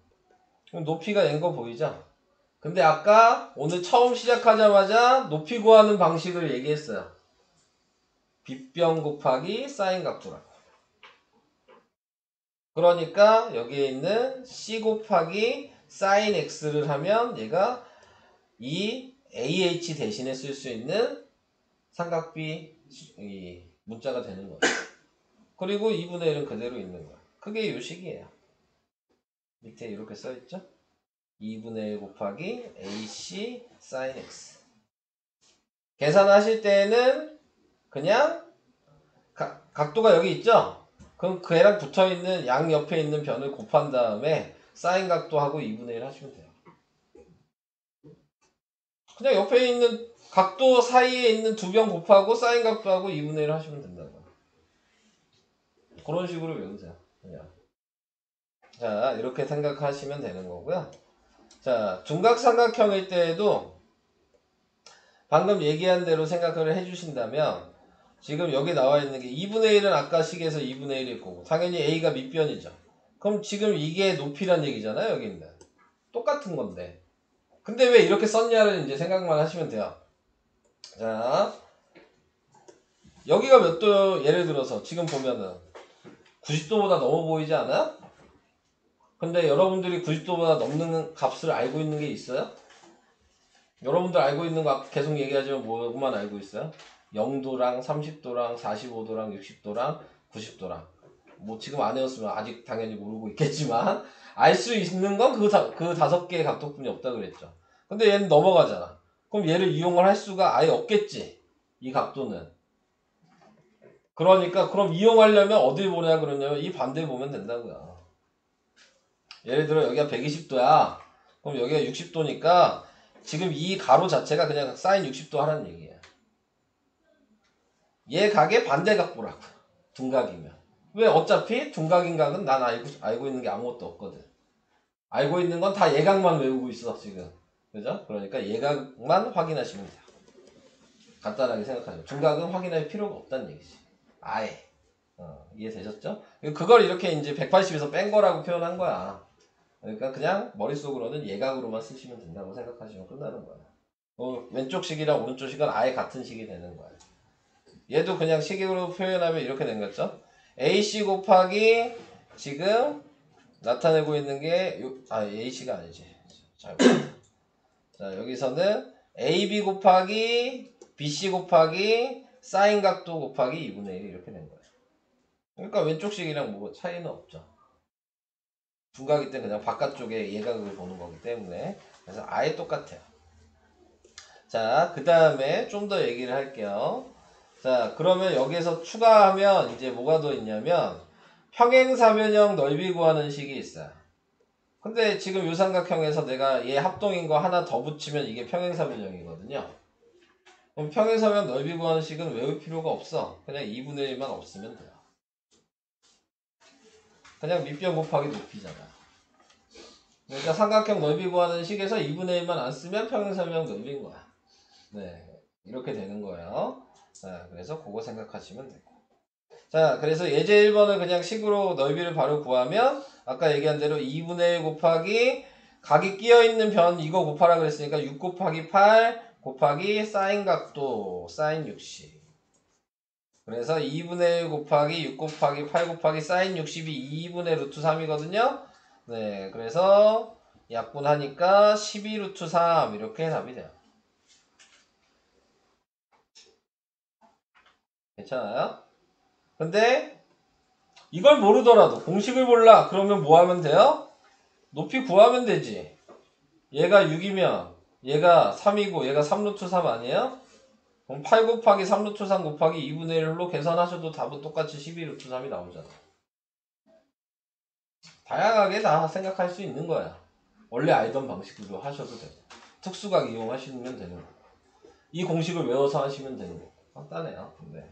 그럼 높이가 얘인 거 보이죠? 근데 아까 오늘 처음 시작하자마자 높이 구하는 방식을 얘기했어요. 빗변 곱하기 사인 각도라고. 그러니까 여기에 있는 C 곱하기 사인 X를 하면 얘가 이 AH 대신에 쓸 수 있는 삼각비 이 문자가 되는 거예요. 그리고 2분의 1은 그대로 있는 거야. 그게 요 식이에요. 밑에 이렇게 써있죠? 2분의 1 곱하기 AC sin X. 계산하실 때는 그냥 각도가 여기 있죠? 그럼 그애랑 붙어있는 양 옆에 있는 변을 곱한 다음에 사인 각도하고 2분의 1 하시면 돼요. 그냥 옆에 있는 각도 사이에 있는 두 변 곱하고 사인 각도하고 2분의 1 하시면 된다는 거예요. 그런 식으로 외우세요. 그냥. 자, 이렇게 생각하시면 되는 거고요. 자, 둔각삼각형일 때에도 방금 얘기한 대로 생각을 해주신다면 지금 여기 나와 있는 게 2분의 1은 아까 식에서 2분의 1일 거고 당연히 A가 밑변이죠. 그럼 지금 이게 높이란 얘기잖아요. 여기 있는. 똑같은 건데. 근데 왜 이렇게 썼냐를 이제 생각만 하시면 돼요. 자, 여기가 몇 도요? 예를 들어서 지금 보면은 90도보다 넘어 보이지 않아? 근데 여러분들이 90도보다 넘는 값을 알고 있는 게 있어요? 여러분들 알고 있는 거 계속 얘기하지만 뭐만 알고 있어요? 0도랑 30도랑 45도랑 60도랑 90도랑 뭐 지금 안 외웠으면 아직 당연히 모르고 있겠지만 알 수 있는 건 그 다섯 개의 각도뿐이 없다 그랬죠. 근데 얘는 넘어가잖아. 그럼 얘를 이용을 할 수가 아예 없겠지. 이 각도는. 그러니까 그럼 이용하려면 어딜 보냐 그러냐면 이 반대 보면 된다고요. 예를 들어 여기가 120도야. 그럼 여기가 60도니까 지금 이 가로 자체가 그냥 사인 60도 하라는 얘기야. 얘 각의 반대 각보라고. 둔각이면. 왜? 어차피 둔각인 각은 난 알고 있는 게 아무것도 없거든. 알고 있는 건 다 예각만 외우고 있어 지금. 그죠? 그러니까 예각만 확인하시면 돼요. 간단하게 생각하죠. 둔각은 확인할 필요가 없다는 얘기지. 아예. 이해되셨죠? 그걸 이렇게 이제 180에서 뺀 거라고 표현한 거야. 그러니까 그냥 머릿속으로는 예각으로만 쓰시면 된다고 생각하시면 끝나는 거야. 왼쪽 식이랑 오른쪽 식은 아예 같은 식이 되는 거야. 얘도 그냥 식으로 표현하면 이렇게 된 거죠. AC 곱하기 지금 나타내고 있는 게 AC가 아니지. 자, 여기서는 AB 곱하기 BC 곱하기 사인 각도 곱하기 2분의 1 이렇게 된 거예요. 그러니까 왼쪽 식이랑 뭐 차이는 없죠. 둔각일 때 그냥 바깥쪽에 예각을 보는 거기 때문에 그래서 아예 똑같아요. 자, 그 다음에 좀 더 얘기를 할게요. 자, 그러면 여기에서 추가하면 이제 뭐가 더 있냐면 평행사변형 넓이 구하는 식이 있어요. 근데 지금 요삼각형에서 내가 얘 합동인 거 하나 더 붙이면 이게 평행사변형이거든요. 그럼 평행사변 넓이 구하는 식은 외울 필요가 없어. 그냥 2분의 1만 없으면 돼요. 그냥 밑변 곱하기 높이잖아. 그러니까 삼각형 넓이 구하는 식에서 2분의 1만 안 쓰면 평행사변형 넓이인 거야. 네, 이렇게 되는 거예요. 자, 그래서 그거 생각하시면 되고. 자, 그래서 예제 1번을 그냥 식으로 넓이를 바로 구하면 아까 얘기한 대로 2분의 1 곱하기 각이 끼어있는 변 이거 곱하라 그랬으니까 6 곱하기 8 곱하기 사인 각도 사인 60. 그래서 2분의 1 곱하기 6 곱하기 8 곱하기 사인 60이 2분의 루트 3이거든요. 네, 그래서 약분하니까 12 루트 3 이렇게 답이 돼요. 괜찮아요? 근데 이걸 모르더라도 공식을 몰라 그러면 뭐 하면 돼요? 높이 구하면 되지. 얘가 6이면 얘가 3이고 얘가 3루트 3 아니에요? 그럼 8 곱하기 3루트 3 곱하기 2분의 1로 계산하셔도 답은 똑같이 12루트 3이 나오잖아. 다양하게 다 생각할 수 있는 거야. 원래 알던 방식으로 하셔도 되고 특수각 이용하시면 되는 거. 이 공식을 외워서 하시면 되는 거. 간단해요. 네.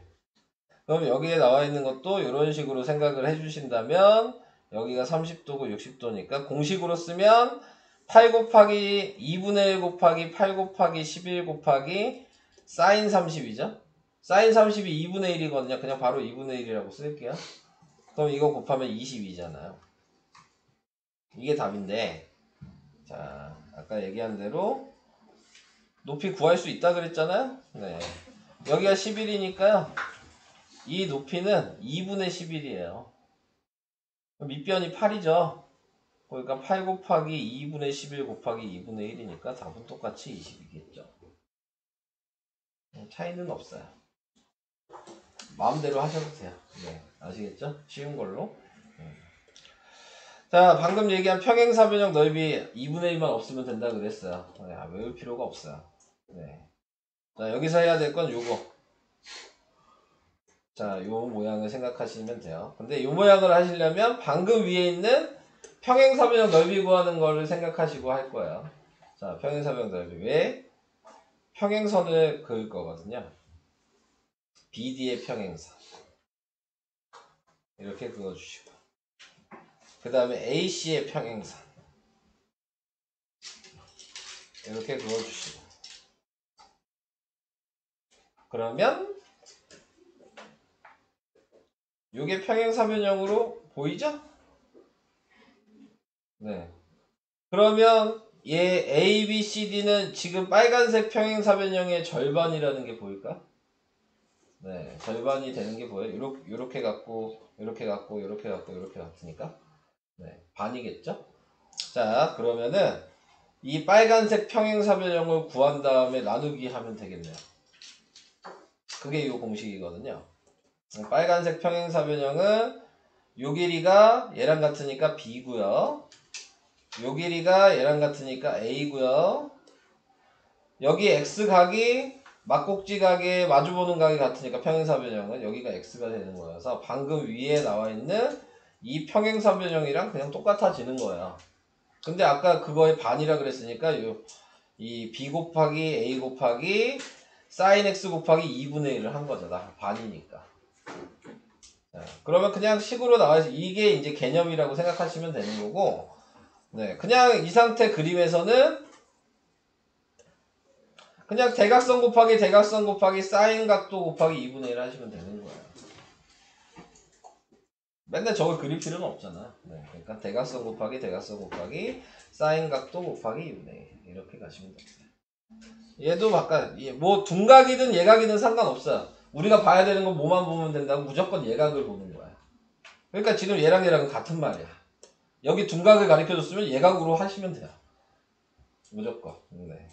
그럼 여기에 나와 있는 것도 이런 식으로 생각을 해주신다면 여기가 30도고 60도니까 공식으로 쓰면 8 곱하기 2분의 1 곱하기 8 곱하기 11 곱하기 사인 30이죠. 사인 30이 2분의 1이거든요. 그냥 바로 2분의 1이라고 쓸게요. 그럼 이거 곱하면 22잖아요. 이게 답인데 자 아까 얘기한 대로 높이 구할 수 있다 그랬잖아요. 네. 여기가 11이니까요. 이 높이는 2분의 11이에요. 밑변이 8이죠. 그러니까 8 곱하기 2분의 11 곱하기 2분의 1이니까 답은 똑같이 20이겠죠. 차이는 없어요. 마음대로 하셔도 돼요. 네, 아시겠죠? 쉬운 걸로. 자, 방금 얘기한 평행사변형 넓이 2분의 1만 없으면 된다 그랬어요. 네, 외울 필요가 없어요. 네. 자, 여기서 해야 될 건 요거. 자, 요 모양을 생각하시면 돼요. 근데 요 모양을 하시려면 방금 위에 있는 평행사변형 넓이 구하는 거를 생각하시고 할 거예요. 자, 평행사변형 넓이. 왜? 평행선을 그을 거거든요. BD의 평행선. 이렇게 그어주시고. 그 다음에 AC의 평행선. 이렇게 그어주시고. 그러면 요게 평행사변형으로 보이죠? 네. 그러면 얘 A, B, C, D는 지금 빨간색 평행사변형의 절반이라는 게 보일까? 네, 절반이 되는 게 보여요. 요렇게 갖고, 요렇게 갖고, 요렇게 갖고, 요렇게 갖으니까. 네, 반이겠죠? 자, 그러면은, 이 빨간색 평행사변형을 구한 다음에 나누기 하면 되겠네요. 그게 이 공식이거든요. 빨간색 평행사변형은 요 길이가 얘랑 같으니까 b고요. 요 길이가 얘랑 같으니까 a고요. 여기 x각이 막곡지 각에 마주보는 각이 같으니까 평행사변형은 여기가 x가 되는 거여서 방금 위에 나와 있는 이 평행사변형이랑 그냥 똑같아지는 거예요. 근데 아까 그거의 반이라 그랬으니까 이 b 곱하기 a 곱하기 sin x 곱하기 2분의 1을 한 거죠. 나 반이니까. 자, 그러면 그냥 식으로 나와서 이게 이제 개념이라고 생각하시면 되는 거고, 네, 그냥 이 상태 그림에서는 그냥 대각선 곱하기 대각선 곱하기 사인 각도 곱하기 2분의 1 하시면 되는 거예요. 맨날 저걸 그릴 필요는 없잖아. 네, 그러니까 대각선 곱하기 대각선 곱하기 사인 각도 곱하기 2분의 1 이렇게 가시면 됩니다. 얘도 바깥 뭐 둔각이든 예각이든 상관없어요. 우리가 봐야 되는 건 뭐만 보면 된다고 무조건 예각을 보는 거야. 그러니까 지금 얘랑 얘랑은 같은 말이야. 여기 둔각을 가르쳐줬으면 예각으로 하시면 돼요. 무조건. 네.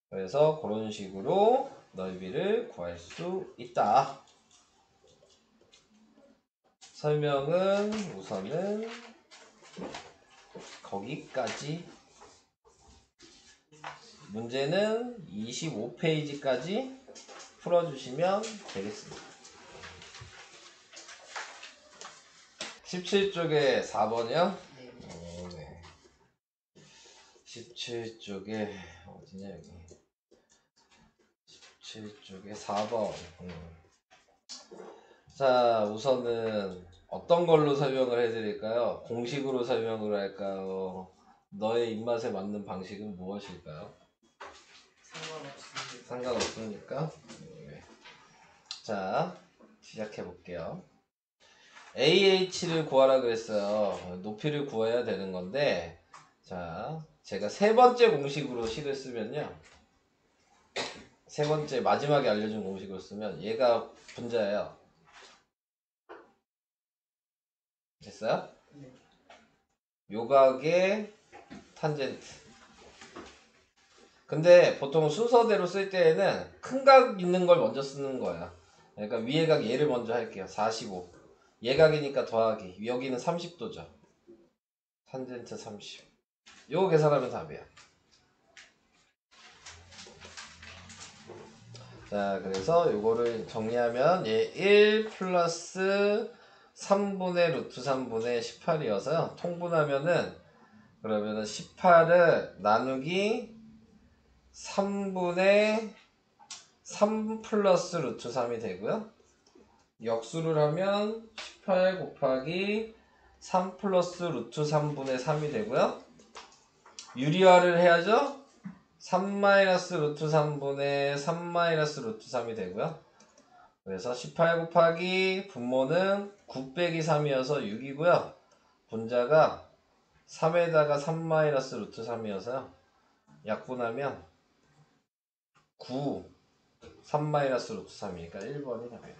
그래서 그런 식으로 넓이를 구할 수 있다. 설명은 우선은 거기까지. 문제는 25페이지까지 풀어주시면 되겠습니다. 17쪽에 4번이요? 네. 네. 17쪽에 어디냐 여기 17쪽에 4번. 자, 우선은 어떤 걸로 설명을 해드릴까요? 공식으로 설명을 할까요? 너의 입맛에 맞는 방식은 무엇일까요? 상관없습니다. 상관없으니까. 네. 자, 시작해 볼게요. AH를 구하라 그랬어요. 높이를 구해야 되는 건데, 자, 제가 세 번째 공식으로 식을 쓰면요. 세 번째 마지막에 알려준 공식으로 쓰면 얘가 분자예요. 됐어요? 네. 요각의 탄젠트. 근데 보통 순서대로 쓸 때에는 큰 각 있는 걸 먼저 쓰는 거야. 그러니까 위에 각 얘를 먼저 할게요. 45. 얘각이니까 더하기. 여기는 30도죠. 탄젠트 30. 요거 계산하면 답이야. 자, 그래서 요거를 정리하면 얘 1 플러스 3분의 루트 3분의 18이어서요. 통분하면은 그러면은 18을 나누기 3분의 3 플러스 루트 3이 되고요. 역수를 하면 18 곱하기 3 플러스 루트 3분의 3이 되고요. 유리화를 해야죠. 3 마이너스 루트 3분의 3 마이너스 루트 3이 되고요. 그래서 18 곱하기 분모는 9 빼기 3이어서 6이고요. 분자가 3에다가 3 마이너스 루트 3이어서요. 약분하면 9 3 마이너스 루트 3이니까 1번이 답이에요.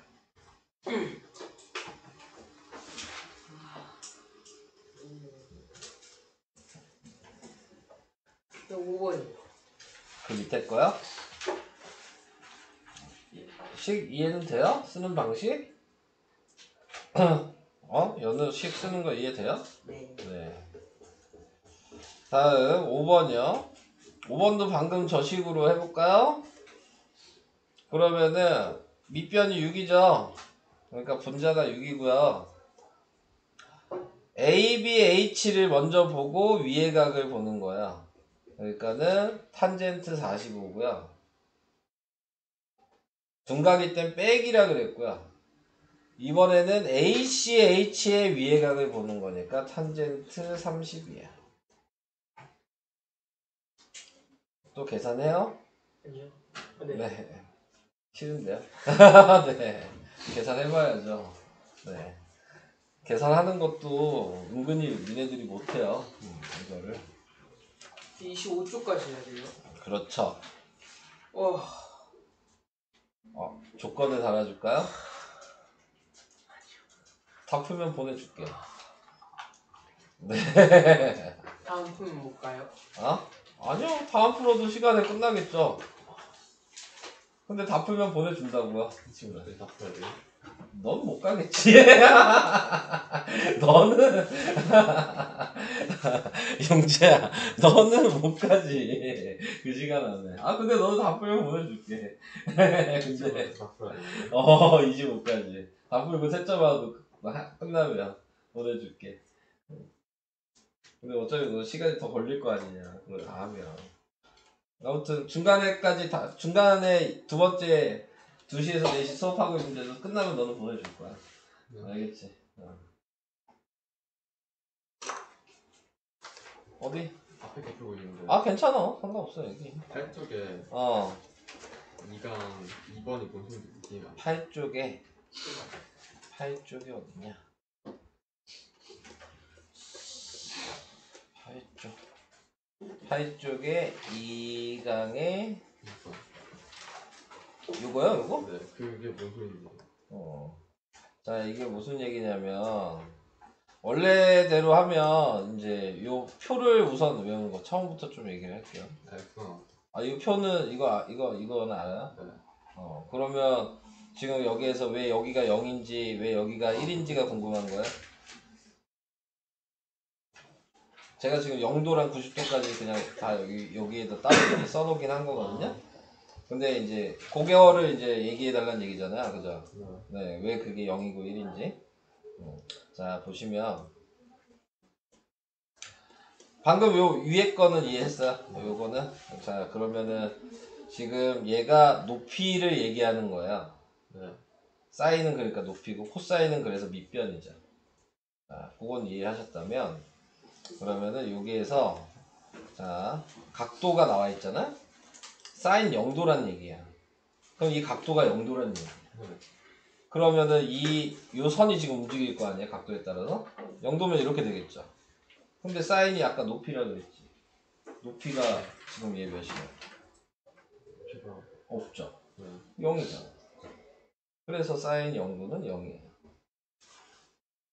5번이요. 그 밑에 거요? 식 이해는 돼요? 쓰는 방식? 여느 식 쓰는 거 이해돼요? 네. 네. 다음 5번이요. 5번도 방금 저 식으로 해볼까요? 그러면은 밑변이 6이죠. 그러니까 분자가 6이고요. A, B, H를 먼저 보고 위의 각을 보는 거야. 그러니까는 탄젠트 45고요. 둔각일 땐 빼기라 그랬고요. 이번에는 ACH의 위의 각을 보는 거니까 탄젠트 30이에요. 또 계산해요? 아니요. 네. 네. 싫은데요? 네. 계산해봐야죠. 네. 계산하는 것도 은근히 니네들이 못해요. 이거를. 25초까지 해야 돼요. 그렇죠. 와. 조건을 달아줄까요? 다 풀면 보내줄게. 네. 다음 품 못 가요? 아니요. 다음 풀어도 시간에 끝나겠죠. 근데 다 풀면 보내준다고요. 이 친구가. 다 풀어야 돼요? 넌 못 가겠지. 너는 영재야, 너는 못 가지. 그 시간 안에. 근데 너도 다 풀면 보내줄게. 근데 다 풀어야 돼요? 이제 못 가지. 다 풀고 채점하고 끝나면 보내줄게. 근데 어차피 너 시간이 더 걸릴 거 아니냐. 그걸 다 하면. 아무튼 중간에 두 번째 2시에서 4시 수업하고 있는데도 끝나면 너는 보내줄 거야. 알겠지? 어디? 앞에 게 풀고 있는데 괜찮아. 상관없어, 여기. 8쪽에 2강 2번이 뭔 소리인지 느낌이 안 8쪽에 어디냐? 8쪽에 2강에 요거요, 요거? 네, 그게 뭔 소리인지. 자, 이게 무슨 얘기냐면 원래대로 하면 이제 요 표를 우선 외우는 거 처음부터 좀 얘기를 할게요. 알겠어. 이 표는 이거는 알아요? 네. 그러면 지금 여기에서 왜 여기가 0인지 왜 여기가 1인지가 궁금한 거예요? 제가 지금 0도랑 90도까지 그냥 다 여기에다 따로 이렇게 써놓긴 한 거거든요. 근데 이제 그거를 이제 얘기해달라는 얘기잖아요, 그죠? 네, 왜 그게 0이고 1인지. 자, 보시면 방금 요 위에 거는 이해했어요? 요거는. 자, 그러면은 지금 얘가 높이를 얘기하는 거야. 네. 사인은 그러니까 높이고 코사인은 그래서 밑변이죠. 자, 그건 이해하셨다면 그러면은 여기에서 자, 각도가 나와 있잖아. 사인 0도란 얘기야. 그럼 이 각도가 0도란 얘기야. 그러면은 요 선이 지금 움직일 거 아니야, 각도에 따라서. 0도면 이렇게 되겠죠. 근데 사인이 아까 높이라고 그랬지. 높이가 지금 얘 몇이야? 제가 없죠. 네. 0이잖아. 그래서 사인 0도는 0이에요.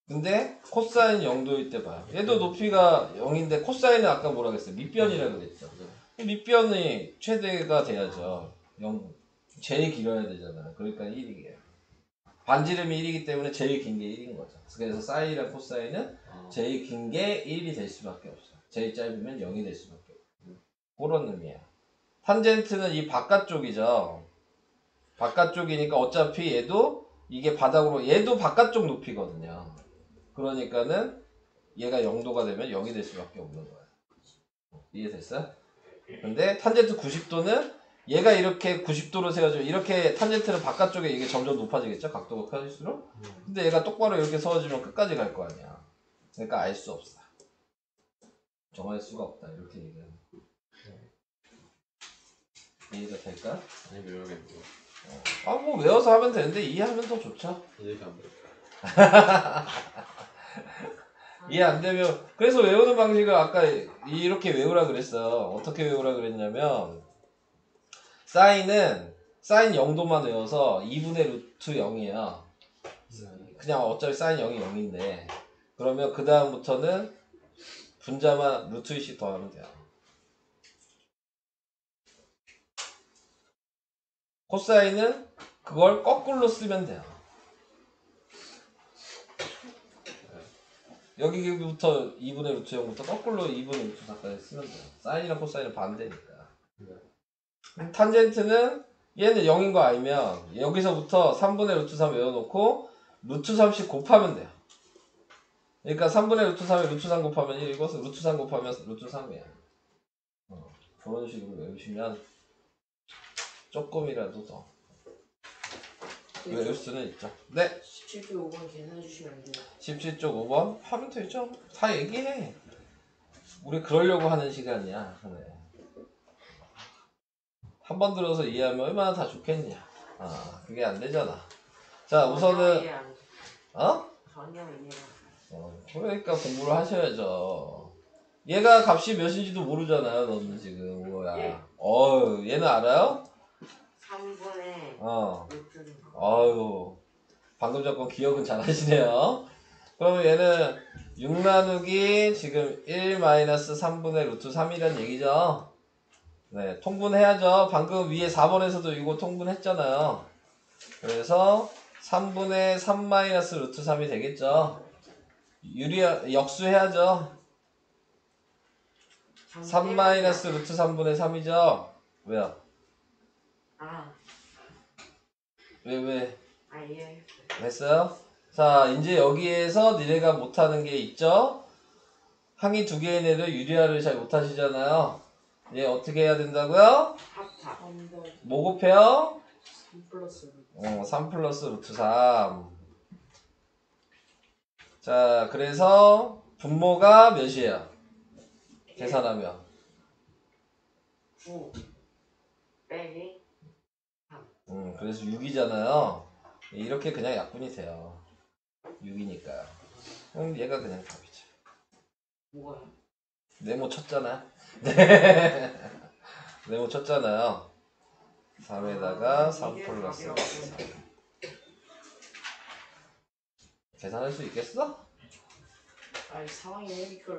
근데 코사인 0도일 때 봐요. 얘도 높이가 0인데 코사인은 아까 뭐라 그랬어요? 밑변이라고 그랬죠. 밑변이 최대가 돼야죠. 0. 제일 길어야 되잖아. 그러니까 1이에요. 반지름이 1이기 때문에 제일 긴 게 1인 거죠. 그래서 사인이랑 코사인은 제일 긴 게 1이 될 수밖에 없어요. 제일 짧으면 0이 될 수밖에 없어요. 그런 의미야. 탄젠트는 이 바깥쪽이죠. 바깥쪽이니까 어차피 얘도 이게 바닥으로 얘도 바깥쪽 높이거든요. 그러니까는 얘가 0도가 되면 0이 될 수밖에 없는 거야. 이해됐어요? 근데 탄젠트 90도는 얘가 이렇게 90도로 세워지면 이렇게 탄젠트는 바깥쪽에 이게 점점 높아지겠죠? 각도가 커질수록. 근데 얘가 똑바로 이렇게 세워지면 끝까지 갈 거 아니야. 그러니까 알 수 없어. 정할 수가 없다. 이렇게 얘기하는. 이해가 될까? 아니 외우겠네요. 뭐 외워서 하면 되는데 이해하면 더 좋죠. 이해가 안 돼요. 이해 안 되면 그래서 외우는 방식을 아까 이렇게 외우라 그랬어. 어떻게 외우라 그랬냐면 사인은 사인 0도만 외워서 2분의 루트 0이에요. 그냥 어차피 사인 0이 0인데 그러면 그 다음부터는 분자만 루트 1씩 더하면 돼요. 코사인은 그걸 거꾸로 쓰면 돼요. 여기부터 2분의 루트 0부터 거꾸로 2분의 루트 4까지 쓰면 돼요. 사인이랑 코사인은 반대니까. 탄젠트는 얘는 0인 거 알면 여기서부터 3분의 루트 3 외워놓고 루트 3씩 곱하면 돼요. 그러니까 3분의 루트 3에 루트 3 곱하면 1이고 루트 3 곱하면 루트 3이야. 그런 식으로 외우시면 조금이라도 더 외울 수는 있죠. 네. 17조 5번 계산해 주시면 안 돼요? 17쪽 5번 하면 되죠. 다 얘기해. 우리 그러려고 하는 시간이야. 네. 한 번 들어서 이해하면 얼마나 다 좋겠냐. 그게 안 되잖아. 자, 우선은 전혀 이해가 그러니까 공부를 하셔야죠. 얘가 값이 몇인지도 모르잖아요. 너는 지금 뭐야. 예. 얘는 알아요? 4 3분의 어. 루트. 아유, 방금 전건 기억은 잘 하시네요. 그러면 얘는 6 나누기 지금 1 마이너스 3분의 루트 3이란 얘기죠. 네, 통분해야죠. 방금 위에 4번에서도 이거 통분했잖아요. 그래서 3분의 3 마이너스 루트 3이 되겠죠. 역수해야죠. 3 마이너스 루트 3분의 3이죠. 왜요? 아, 왜? 예. 했어요? 자, 이제 여기에서 니네가 못하는 게 있죠? 항이 두 개인 애들 유리화를 잘 못하시잖아요. 얘 어떻게 해야 된다고요? 합차. 뭐 곱해요? 3 플러스. 3 플러스 루트 3. 자, 그래서 분모가 몇이에요? 계산하면. 9 빼기 그래서 6이잖아요. 이렇게 그냥 약분이 돼요. 6이니까요. 그럼 얘가 그냥 답이죠. 뭐가요? 네모 쳤잖아. 네. 네모 쳤잖아요. 3에다가 3 플러스 3. 계산할 수 있겠어? 아니 상황이 해니까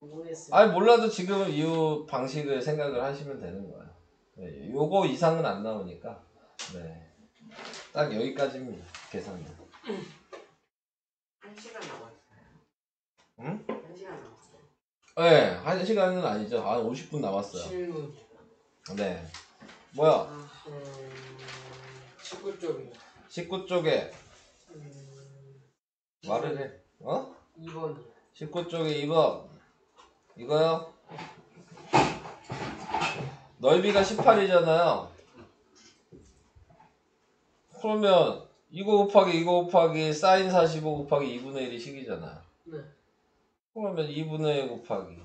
모르겠어요. 아니 몰라도 지금 이 방식을 생각을 하시면 되는 거예요. 네, 요거 이상은 안 나오니까. 네. 딱 여기까지입니다. 계산은. 1시간 남았어요. 응? 1시간 남았어요. 네, 1시간은 아니죠. 50분 남았어요. 질문. 네. 뭐야? 19쪽이요. 19쪽에 말을 해. 2번이요. 19쪽에 2번. 이거요? 넓이가 18이잖아요. 그러면 이거 곱하기 사인 45 곱하기 2분의 1이 식이잖아요. 네. 그러면 2분의 1 곱하기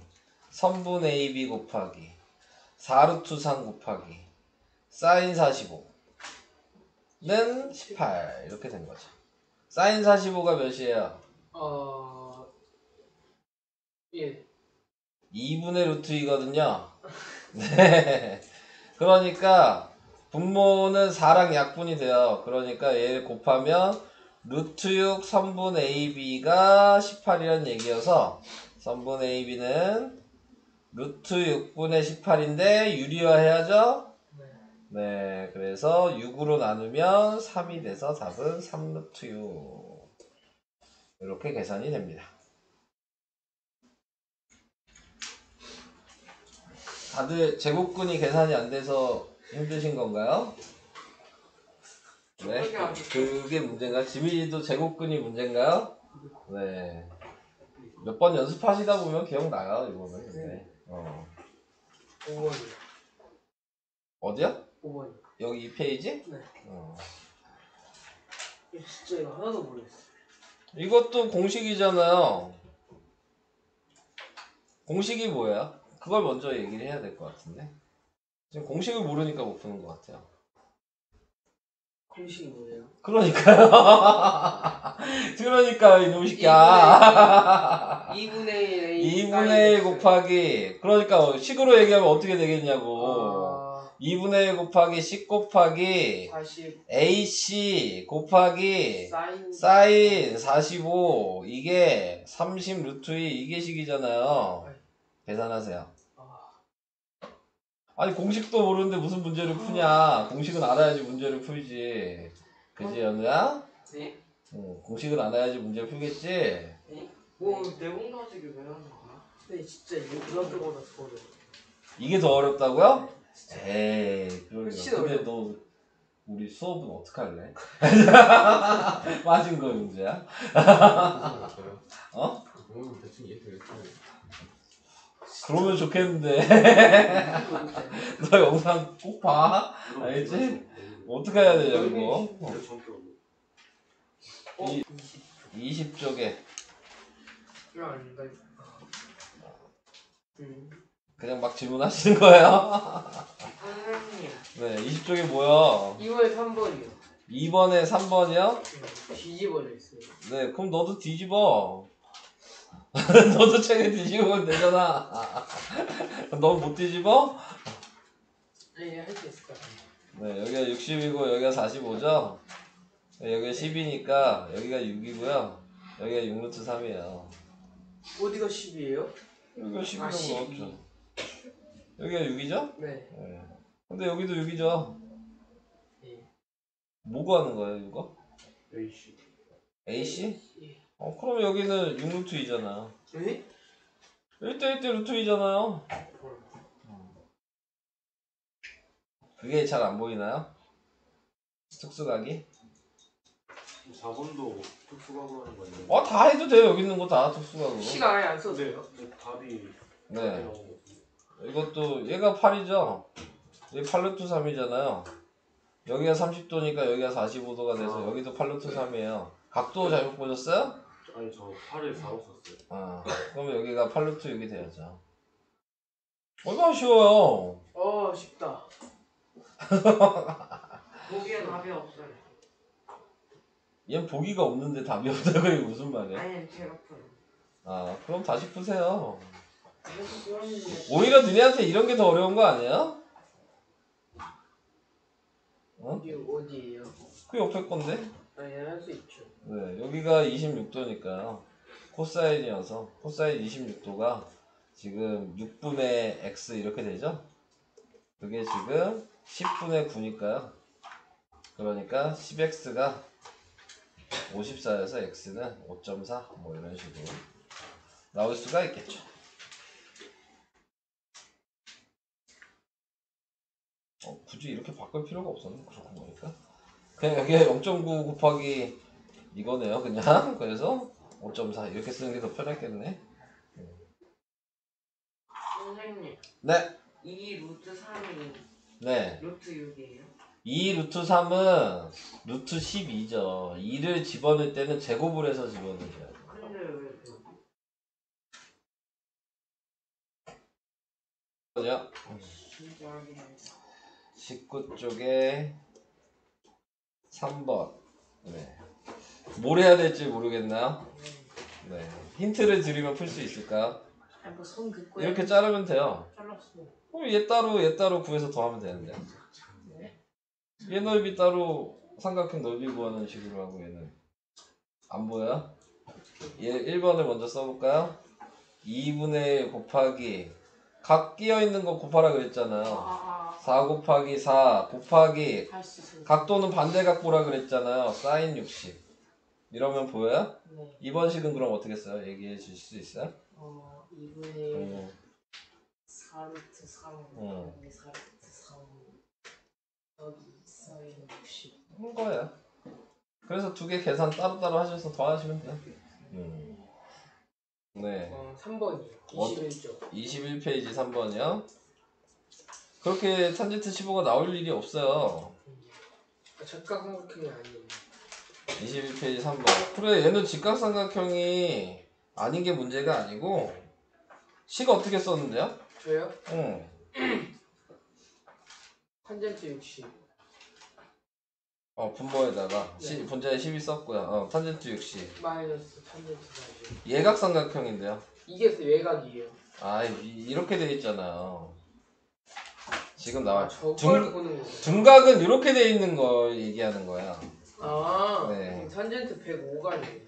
3분의 AB 곱하기 4루트 3 곱하기 사인 45는 18 이렇게 된 거죠. 사인 45가 몇이에요? 예. 2분의 루트 2거든요. 네. 그러니까 분모는 4랑 약분이 돼요. 그러니까 얘를 곱하면 루트 6 3분의 AB가 18이란 얘기여서 3분의 AB는 루트 6분의 18인데 유리화 해야죠? 네. 네. 그래서 6으로 나누면 3이 돼서 답은 3루트 6. 이렇게 계산이 됩니다. 다들 제곱근이 계산이 안 돼서 힘드신 건가요? 네. 그게 문제인가요? 지민이도 제곱근이 문제인가요? 네. 몇 번 연습하시다 보면 기억나요, 이거는. 근데. 5번이요. 어디야? 5번이요. 여기 이 페이지? 네. 어. 진짜 이거 하나도 모르겠어요. 이것도 공식이잖아요. 공식이 뭐야? 그걸 먼저 얘기를 해야 될 것 같은데. 지금 공식을 모르니까 못 푸는 것 같아요. 공식이 뭐예요? 그러니까요. 그러니까 이놈 새끼야. 2분의 1 2분의 1 곱하기 그러니까 식으로 얘기하면 어떻게 되겠냐고. 2분의 1 곱하기 10 곱하기 40 AC 곱하기 사인 45 이게 30 루트 2 이게 식이잖아요. 계산하세요. 아니 공식도 모르는데 무슨 문제를 푸냐. 공식은 알아야지 문제를 풀지. 그지 연우야? 네. 공식을 알아야지 문제를 풀겠지? 네. 뭐 내공 나지기 왜 하는 거야? 근데 진짜 이거 그거보다 더 어려워. 이게 더 어렵다고요? 에이 훨씬 근데 어려워. 너 우리 수업은 어떡할래? 빠진 거 문제야? 어? 그거는 대충 이해되겠어요. 그러면 좋겠는데. 너 영상 꼭 봐. 알지? 어떻게 해야 되냐고. 20쪽에 이거 아닌가? 그냥 막 질문하시는 거예요? 선생님. 네, 20쪽에 뭐야? 2번에 3번이요. 2번에 3번이요? 뒤집어져 있어요. 네, 그럼 너도 뒤집어. 너도 책에 뒤집으면 되잖아. 너 못 뒤집어? 네, 할 수 있을 것 같아요. 네, 여기가 60이고 여기가 45죠? 여기가 10이니까 여기가 6이고요. 여기가 6루트 3이에요. 어디가 10이에요? 여기가 10이라고 아, 12. 나왔죠. 여기가 6이죠? 네. 네. 근데 여기도 6이죠? 네. 뭐 구하는 거예요, 이거? AC. AC? 그럼 여기는 6루트 2잖아. 네? 1대1대 루트 2잖아요. 그게 잘 안 보이나요? 특수각이? 4번도 특수각으로 하는 거예요. 다 해도 돼요. 여기 있는 거 다 특수각으로. 시간 아예 안 써도 돼요? 답이 네. 이것도 얘가 8이죠? 얘 8루트 3이잖아요. 여기가 30도니까 여기가 45도가 돼서 여기도 8루트 3이에요. 각도 잘못 보셨어요? 아니 저 8을 4로 썼어요. 그러면 여기가 8루트 6이 돼야죠. 얼마나 쉬워요. 쉽다. 보기엔 답이 없어요. 얘는 보기가 없는데 답이 없다고 이게 무슨 말이야? 아니 제가 풀어. 그럼 다시 푸세요. 그래서 그러는데. 오히려 너네한테 이런 게 더 어려운 거 아니야? 어디예요? 그 옆에 건데? 아니 할 수 있죠. 네, 여기가 26도니까요. 코사인이어서 코사인 26도가 지금 6분의 x 이렇게 되죠? 그게 지금 10분의 9니까요. 그러니까 10x가 54여서 x는 5.4 뭐 이런 식으로 나올 수가 있겠죠. 굳이 이렇게 바꿀 필요가 없었네. 그렇고 보니까 그냥 여기에 0.9 곱하기 이거네요. 그냥 그래서 5.4 이렇게 쓰는 게 더 편했겠네. 선생님. 네. 2 루트 3이 네. 루트 6이에요? 2 루트 3은 루트 12죠. 2를 집어넣을 때는 제곱을 해서 집어넣으셔야 돼요. 근데 왜 그죠? 진짜 하긴 해. 19쪽에 3번. 네. 뭘 해야 될지 모르겠나요? 네. 힌트를 드리면 풀 수 있을까요? 뭐선 긋고 이렇게 자르면 돼요. 잘랐어. 그럼 얘 따로 구해서 더하면 되는데. 얘 넓이 따로 삼각형 넓이 구하는 식으로 하고 얘는 안 보여요? 얘 1번을 먼저 써볼까요? 2분의 1 곱하기 각 끼어있는 거 곱하라 그랬잖아요. 4 곱하기 4 곱하기 각도는 반대각 보라 그랬잖아요. 사인 60 이러면 보여요? 네. 2번 식은 그럼 어떻게 써요? 얘기해 주실 수 있어요? 2분의 1 4루트 3 곱하기 4루트 3 여기 사인 60 그런 거예요. 그래서 두 개 계산 따로따로 하셔서 더하시면 돼요. 네. 3번이요. 21쪽. 21페이지 3번이요. 그렇게 탄젠트 15가 나올 일이 없어요. 직각삼각형이 아니에요. 21페이지 3번. 그래, 얘는 직각삼각형이 아닌 게 문제가 아니고 식 어떻게 썼는데요? 저요? 응. 탄젠트 60. 분모에다가 네. 분자에 10이 썼고요. 탄젠트 60. 마이너스 탄젠트 40. 예각삼각형인데요. 이게 외곽이에요. 이렇게 돼 있잖아요. 지금 나와. 저걸 보는 거예요. 둔각은 이렇게 돼 있는 거 얘기하는 거야. 네. 탄젠트 105가네요.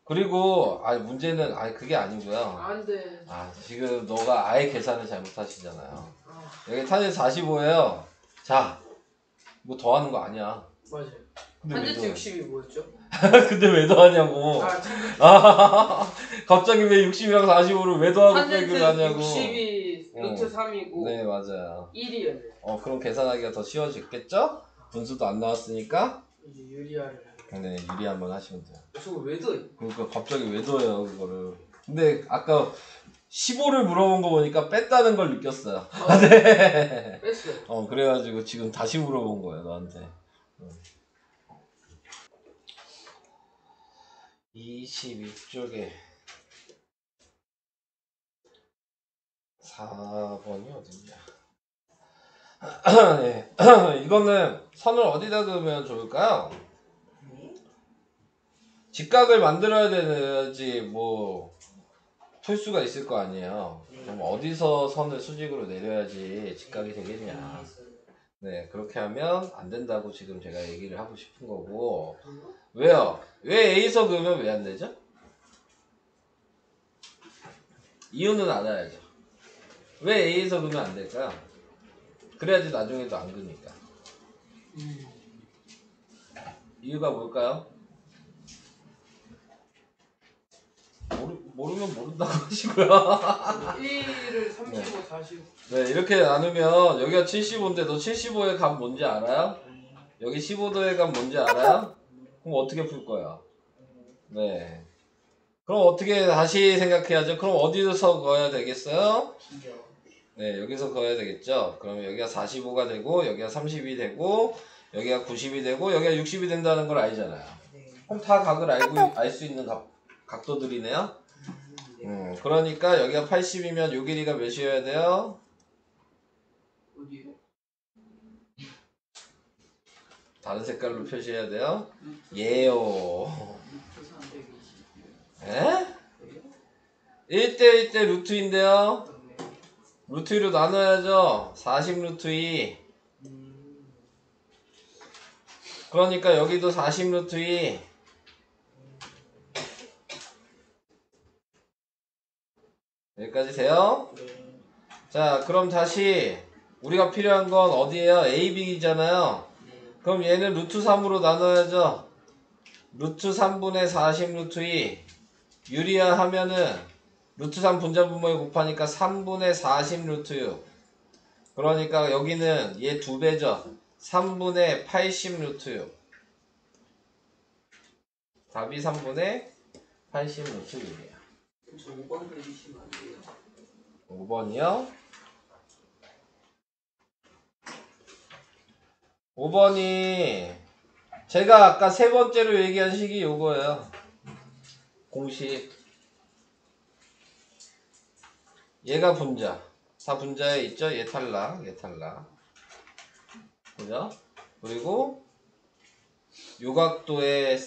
그리고 문제는 그게 아니고요. 안 돼. 지금 너가 아예 계산을 잘못하시잖아요. 여기 탄젠트 45예요. 자, 이거 더하는 거 아니야. 맞아요. 근데 탄젠트 60이 뭐였죠? 근데 왜 더하냐고. 갑자기 왜 60이랑 45를 왜 더하고 빼기를 하냐고. 탄젠트 60이 루트 3이고 네, 맞아요. 1이었네요. 그럼 계산하기가 더 쉬워졌겠죠? 분수도 안 나왔으니까. 이제 유리화를. 네, 유리 한번 하시면 돼요. 저거 왜 더해? 그러니까 갑자기 왜 더해요, 그거를. 근데 아까 15를 물어본 거 보니까 뺐다는 걸 느꼈어요. 네. 뺐어요. 그래가지고 지금 다시 물어본 거예요, 너한테. 22쪽에 4번이 어딨냐. 네. 이거는 선을 어디다 그으면 좋을까요? 직각을 만들어야 되지 뭐 풀 수가 있을 거 아니에요. 그럼 어디서 선을 수직으로 내려야지 직각이 되겠냐. 네, 그렇게 하면 안 된다고 지금 제가 얘기를 하고 싶은 거고. 왜요? 왜 A에서 그으면 왜 안 되죠? 이유는 알아야죠. 왜 A에서 그으면 안 될까요? 그래야지 나중에도 안 그니까. 이유가 뭘까요? 모르면 모른다고 하시고요. 1을 35, 40. 네, 이렇게 나누면 여기가 75인데 너 75의 값 뭔지 알아요? 여기 15도의 값 뭔지 알아요? 그럼 어떻게 풀 거야? 네. 그럼 어떻게 다시 생각해야죠? 그럼 어디서 그어야 되겠어요? 네, 여기서 그어야 되겠죠? 그럼 여기가 45가 되고, 여기가 30이 되고, 여기가 90이 되고, 여기가 60이 된다는 걸 알잖아요. 그럼 다 각을 알 수 있는 각도들이네요? 그러니까 여기가 80이면 요 길이가 몇이어야 돼요? 어디요? 다른 색깔로 표시해야 돼요? 예요. 에? 1대 1대 루트인데요? 루트 2로 나눠야죠. 40 루트 2. 그러니까 여기도 40 루트 2. 여기까지 돼요? 자, 그럼 다시 우리가 필요한 건 어디예요? A, B이잖아요. 그럼 얘는 루트 3으로 나눠야죠. 루트 3분의 40 루트 2. 유리화 하면은 루트 3 분자분모에 곱하니까 3분의 40 루트 6. 그러니까 여기는 얘 2배죠. 3분의 80 루트 6. 답이 3분의 80 루트 6이에요. 저 5번 해주시면 안 돼요? 5번이요? 5번이 제가 아까 세 번째로 얘기한 식이 요거예요. 공식. 얘가 분자. 다 분자에 있죠? 얘 탈락. 그죠? 그리고 요각도의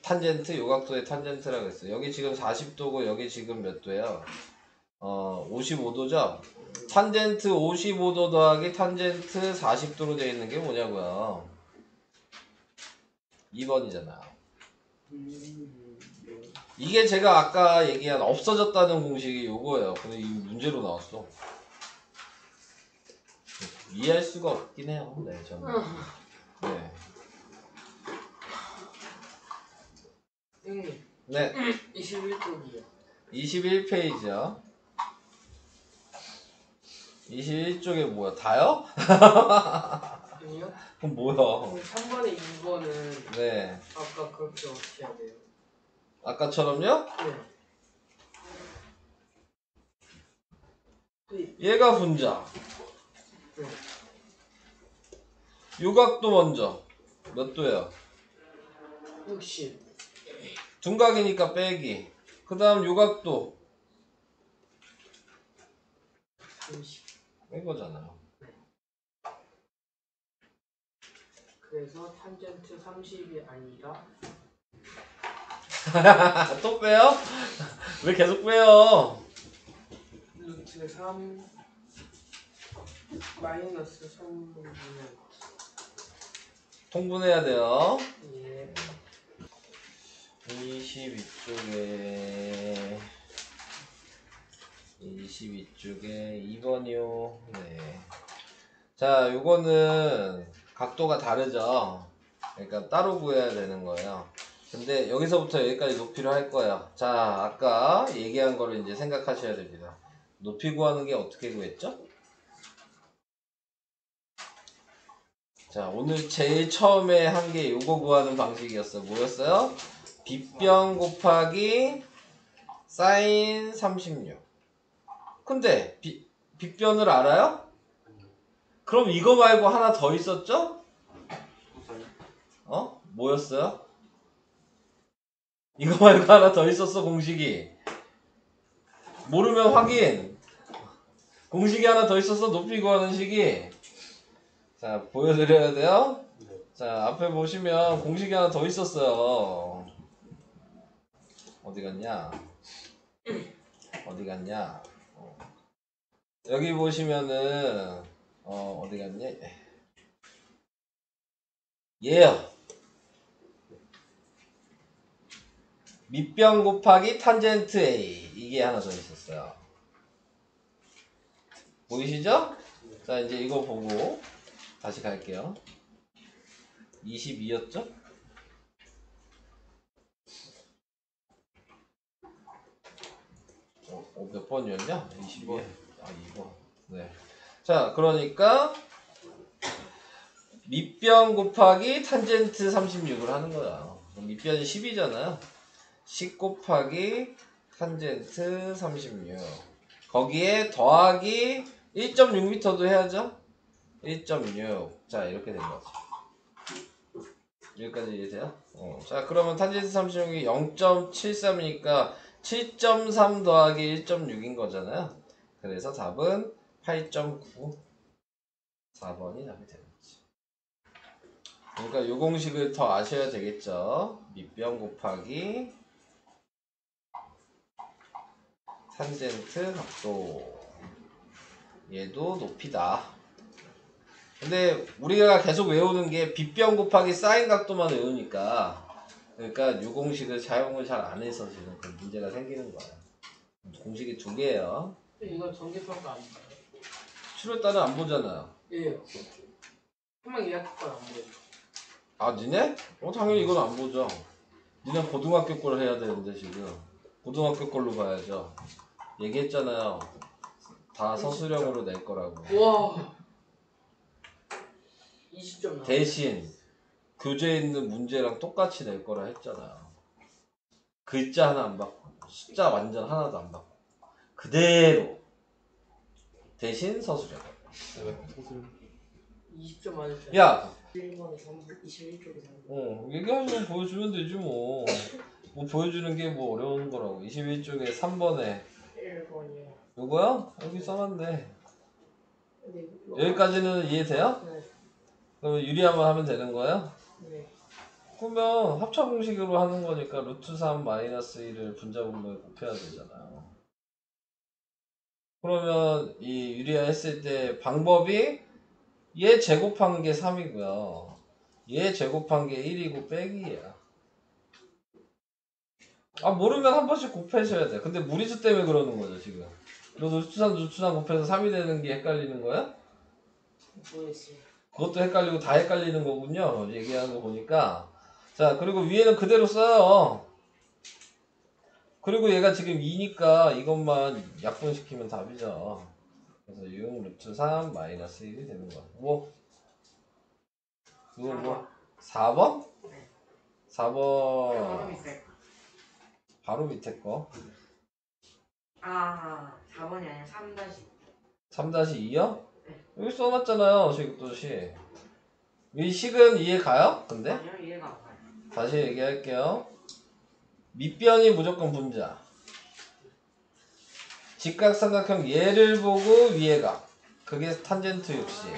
탄젠트, 요각도의 탄젠트라고 했어요. 여기 지금 40도고 여기 지금 몇 도예요? 55도죠? 탄젠트 55도 더하기 탄젠트 40도로 되어 있는 게 뭐냐고요? 2번이잖아요. 이게 제가 아까 얘기한 없어졌다는 공식이 요거예요. 근데 이 문제로 나왔어. 이해할 수가 없긴 해요. 네, 저는. 네. 형님, 네. 21쪽이요. 21페이지요. 21쪽에 뭐야? 다요? 아니요? 그럼 뭐야? 3번에 2번은 네. 아까 그렇게 어떻게 해야 돼요? 아까처럼요? 네. 얘가 분자. 네. 요각도 먼저. 몇 도야? 60. 둔각이니까 빼기. 그 다음 요각도. 30. 이거잖아요. 그래서 탄젠트 30이 아니라 또 빼요? 왜 계속 빼요? 루트 3 마이너스 3분의 통분해야 돼요. 예. 22쪽에 2번이요. 네. 자, 요거는 각도가 다르죠. 그러니까 따로 구해야 되는 거예요. 근데 여기서부터 여기까지 높이를 할 거예요. 자, 아까 얘기한 거를 이제 생각하셔야 됩니다. 높이 구하는 게 어떻게 구했죠? 자, 오늘 제일 처음에 한 게 요거 구하는 방식이었어. 뭐였어요? 빗변 곱하기 사인 36. 근데 빗변을 알아요? 그럼 이거 말고 하나 더 있었죠? 뭐였어요? 이거 말고 하나 더 있었어, 공식이. 모르면 확인. 공식이 하나 더 있었어, 높이 구하는 식이. 자, 보여드려야 돼요. 자, 앞에 보시면 공식이 하나 더 있었어요. 어디 갔냐? 여기 보시면은 어디 갔니? 얘요. 밑변 곱하기 탄젠트 A. 이게 하나 더 있었어요. 보이시죠? 자, 이제 이거 보고 다시 갈게요. 22였죠? 몇 번이었냐? 22. 아, 2번. 네. 자, 그러니까 밑변 곱하기 탄젠트 36을 하는 거야. 그럼 밑변이 10이잖아요. 10 곱하기 탄젠트 36. 거기에 더하기 1.6m도 해야죠. 1.6. 자, 이렇게 된 거죠. 여기까지 이해돼요? 자, 그러면 탄젠트 36이 0.73이니까 7.3 더하기 1.6인 거잖아요. 그래서 답은 8.9. 4번이 답이 되는 거지. 그러니까 이 공식을 더 아셔야 되겠죠. 밑변 곱하기 탄젠트 각도. 얘도 높이다. 근데 우리가 계속 외우는 게 빗변 곱하기 사인 각도만 외우니까, 그러니까 이 공식을 사용을 잘 안 해서 지금 그 문제가 생기는 거야. 공식이 두 개예요. 이건 전기평가 아닌가요? 수료 따는 안 보잖아요. 예. 한번 예약했건 안 보여요. 아, 니네? 당연히 이건 안 보죠. 니네 고등학교 걸 해야 되는데 지금 고등학교 걸로 봐야죠. 얘기했잖아요. 다 서술형으로 낼 거라고. 와. 20점 나. 대신 교재에 있는 문제랑 똑같이 낼 거라 했잖아요. 글자 하나 안 바꾸고 숫자 완전 하나도 안 바꾸고 그대로 대신 서술형. 20점 맞을 야, 1번에 3분, 21쪽에 3분. 얘기하시면 보여주면 되지 뭐. 뭐 보여주는 게 뭐 어려운 거라고. 21쪽에 3번에 1번이요. 요거요? 여기 써놨네. 근데 여기까지는 이해돼요? 네. 그러면 유리하면 하면 되는 거예요? 네. 그러면 합차 공식으로 하는 거니까 루트 3 마이너스 1을 분자 분모에 곱해야 되잖아요. 그러면 이 유리화 했을 때 방법이 얘 제곱한 게 3이고요. 얘 제곱한 게 1이고 빼기야. 아, 모르면 한 번씩 곱해셔야 돼. 근데 무리수 때문에 그러는 거죠, 지금. 그래서 루트산 곱해서 3이 되는 게 헷갈리는 거야? 모르겠어요. 그것도 헷갈리고 다 헷갈리는 거군요. 얘기하는 거 보니까. 자, 그리고 위에는 그대로 써요. 그리고 얘가 지금 2니까 이것만 약분시키면 답이죠. 그래서 6 루트 3 마이너스 1이 되는 거야. 뭐? 이거 뭐? 4번? 네. 4번. 밑에. 바로 밑에 거. 4번이 아니라 3-. 3-2요? 여기 써놨잖아요. 식도시. 이 식은 이해 가요? 근데? 아니요, 이해가 안 가요. 다시 얘기할게요. 밑변이 무조건 분자. 직각삼각형 얘를 보고 위에가. 그게 탄젠트 60.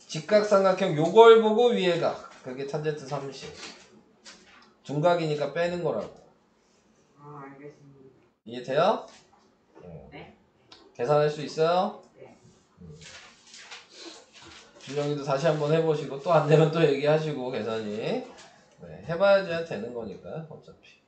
직각삼각형 요걸 보고 위에가. 그게 탄젠트 30. 둔각이니까 빼는 거라고. 알겠습니다. 이해돼요? 네. 계산할 수 있어요? 네. 준영이도 다시 한번 해보시고 또 안 되면 또 얘기하시고 계산이. 네, 해봐야지 되는 거니까요. 어차피.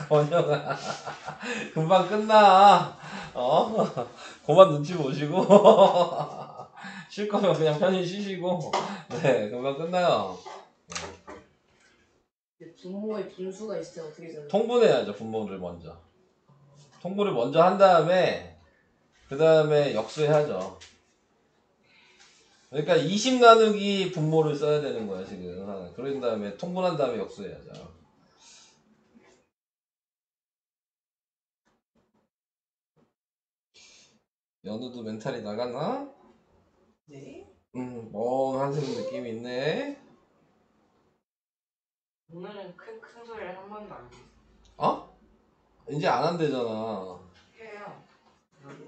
건영아 금방 끝나. 그만 눈치 보시고 쉴 거면 그냥 편히 쉬시고. 네, 금방 끝나요. 분모에 분수가 있을 때 어떻게 되나요? 통분해야죠. 분모를 먼저. 통분을 먼저 한 다음에 그 다음에 역수해야죠. 그러니까 20 나누기 분모를 써야 되는 거야 지금. 그런 다음에 통분한 다음에 역수해야죠. 연우도 멘탈이 나갔나? 네. 멍한 느낌이 있네. 오늘은 큰 소리를 한 번도 안 했어요. 어? 이제 안 한대잖아. 해요.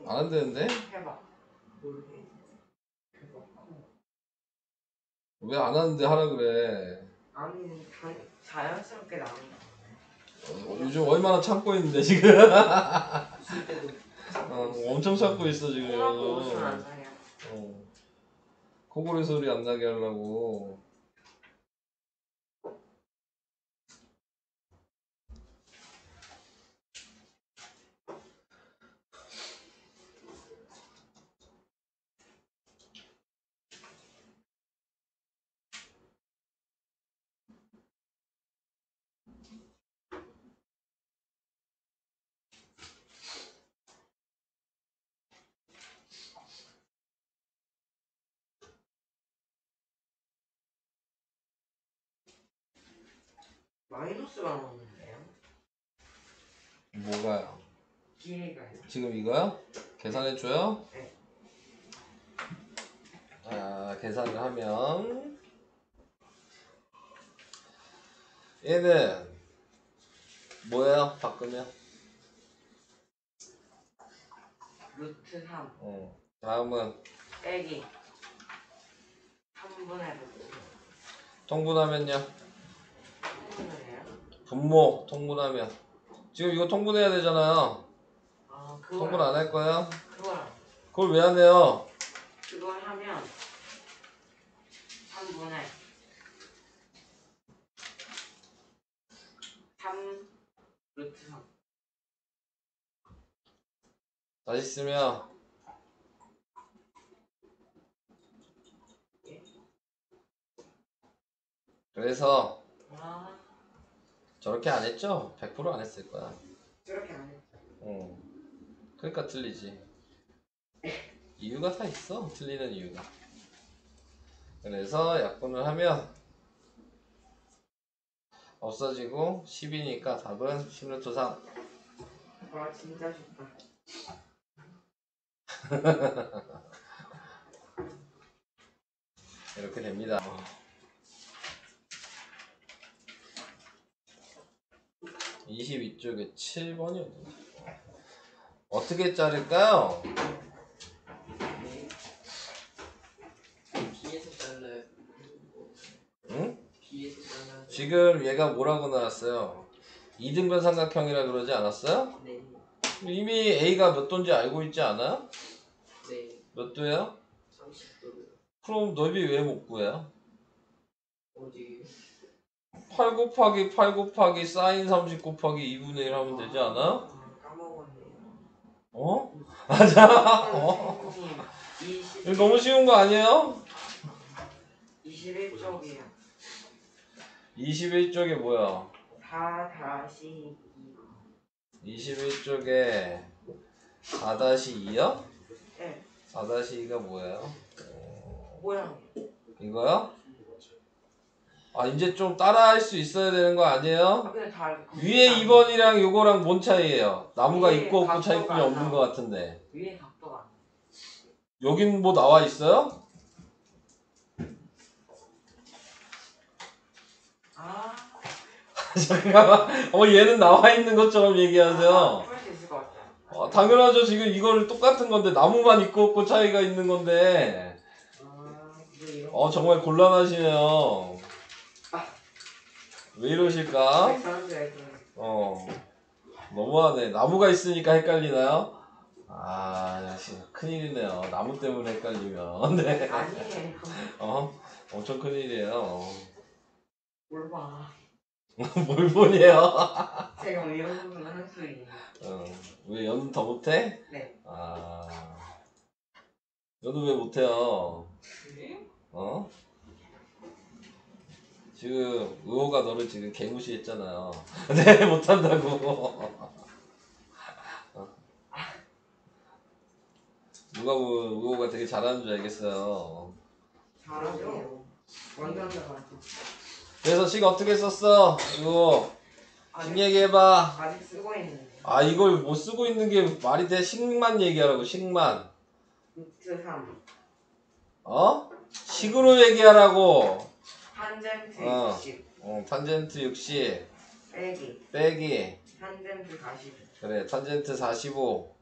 안 한대는데? 해봐. 모르게. 해봐. 왜 안 하는데 하라 그래. 아니, 자연스럽게 나온다. 요즘 얼마나 참고 있는데 지금. 쓸 때도 엄청 참고 있어 지금. 콩나물 무슨 안 사냐? 코골이 소리 안 나게 하려고. 마이너스가 나오는데요? 뭐가요? 길이가요? 지금 이거요? 계산해줘요? 네. 자, 계산을 하면 얘는 뭐예요? 바꾸면? 루트 3 다음은 빼기 3분의 루트 통분하면요? 통분해요? 분모 통분하면 지금 이거 통분해야 되잖아요. 아 그걸 통분 안 할 거예요? 그걸 그걸 왜 안 해요? 그걸 하면 3분의 3 루트 3 다시 쓰면 그래서 아 저렇게 안 했죠? 100% 안 했을 거야. 저렇게 안 했죠. 그러니까 틀리지. 이유가 다 있어. 틀리는 이유가. 그래서 약분을 하면 없어지고 10이니까 답은 10루트 3. 와 진짜 좋다. 이렇게 됩니다. 22쪽에 7번이었는데 어떻게 자를까요? B에서 잘라요. 응? B에서 잘라요. 지금 얘가 뭐라고 나왔어요? 2등분 삼각형이라 그러지 않았어요? 네. 이미 A가 몇 도인지 알고 있지 않아요? 네. 몇 도예요? 30도로요. 그럼 넓이 왜 못 구해요? 어디? 8 곱하기 8 곱하기 사인 30 곱하기 2분의 1 하면 되지 않아? 아, 까먹었네요. 어? 맞아. 선생님, 이거 너무 쉬운 거 아니에요? 21쪽이요. 21쪽에 뭐야? 4-2. 21쪽에 4-2요? 네. 4-2가 뭐예요? 모양. 이거요? 아 이제 좀 따라 할 수 있어야 되는 거 아니에요? 근데 다 위에 2번이랑 요거랑 뭔 차이예요? 나무가 위에 있고 없고 각도가 차이뿐이 안 없는 나와. 것 같은데 위에 각도가 안 나. 여긴 뭐 나와 있어요? 아. 잠깐만 얘는 나와 있는 것처럼 얘기하세요. 풀 수 있을 것 같아요. 당연하죠. 지금 이거를 똑같은 건데 나무만 있고 없고 차이가 있는 건데 근데 이런 정말 곤란하시네요. 왜 이러실까? 사람들이 너무하네. 나무가 있으니까 헷갈리나요? 큰일이네요. 나무 때문에 헷갈리면. 네. 아니에요. 엄청 큰일이에요. 뭘 봐. 뭘 보네요. 제가 왜 이런 부분을 할 수 있는? 왜 연은 더 못해? 네. 연은 왜 못해요? 네? 지금 의호가 너를 지금 개무시했잖아요. 네, 못한다고. 누가 뭐 의호가 되게 잘하는 줄 알겠어요. 잘하죠. 완전 잘하죠. 그래서 식 어떻게 썼어? 이거 식 얘기해봐. 아직 쓰고 있는데. 이걸 못 쓰고 있는 게 말이 돼? 식만 얘기하라고. 식만. 루트 3. 식으로 얘기하라고. 탄젠트 60. 탄젠트 60 빼기 탄젠트 40. 그래 탄젠트 45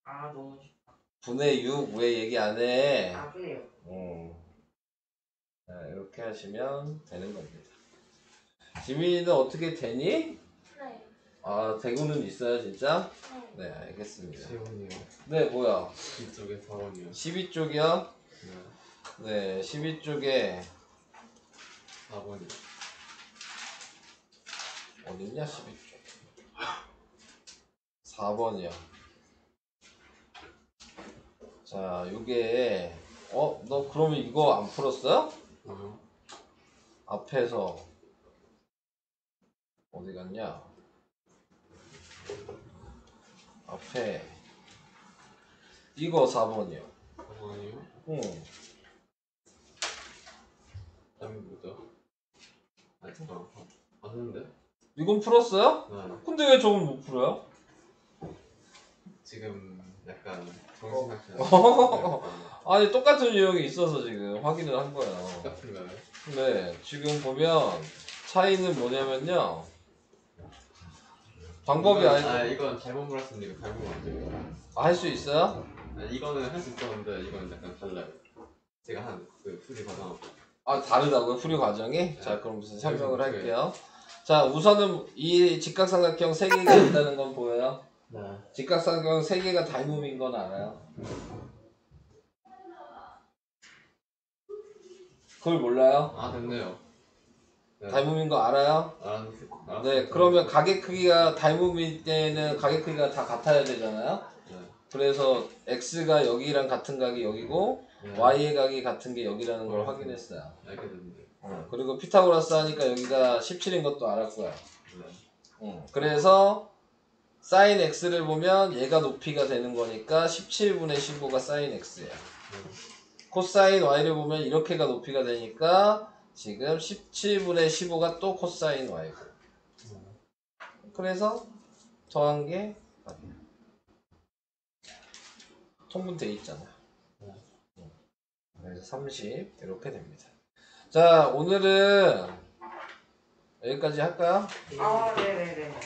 너무 쉽다. 분의 6 왜 얘기 안 해? 그래요. 자, 이렇게 하시면 되는 겁니다. 지민이는 어떻게 되니? 네. 아, 대구는 있어요, 진짜? 네. 네, 알겠습니다. 7번이요. 네, 뭐야? 이쪽에 4번이요. 12쪽이요? 네. 네, 12쪽에 4번이요. 어딨냐, 12쪽. 4번이요. 자, 요게 너 그러면 이거 안 풀었어요? 앞에서 어디 갔냐? 앞에 이거 4번이요. 4번이요? 응. 다음이 뭐죠? 아, 잠깐. 봤는데? 이건 풀었어요? 네. 근데 왜 저건 못 풀어요? 지금 약간 정신상태. 아니 똑같은 유형이 있어서 지금 확인을 한 거예요. 똑같은가요? 네, 지금 보면 차이는 뭐냐면요. 방법이 이건 잘못 물었으면 이거 잘못 안 돼요. 할 수 있어요? 이거는 할 수 있었는데 이건 약간 달라요. 제가 한 그 풀이 과정. 아, 다르다고요? 풀이 과정이? 자, 그럼 무슨 설명을 할게요. 자, 우선은 이 직각삼각형 3개가 있다는 건 보여요? 네. 직각삼각형 3개가 닮음인 건 알아요? 그걸 몰라요? 아, 됐네요. 네. 닮음인 거 알아요? 네, 그러면 가게 크기가 닮음일 때는 가게 크기가 다 같아야 되잖아요? 네. 그래서 x가 여기랑 같은 각이 여기고 네. y의 각이 같은 게 여기라는 걸 확인했어요. 알게 됐는데. 그리고 피타고라스 하니까 여기가 17인 것도 알았고요. 네. 그래서 sin x를 보면 얘가 높이가 되는 거니까 17분의 15가 sin x예요. 코사인 y를 보면 이렇게가 높이가 되니까 지금 17분의 15가 또 코사인 y고. 그래서 더한 게 통분돼 있잖아요. 그래서 30 이렇게 됩니다. 자, 오늘은 여기까지 할까요? 아, 네네네.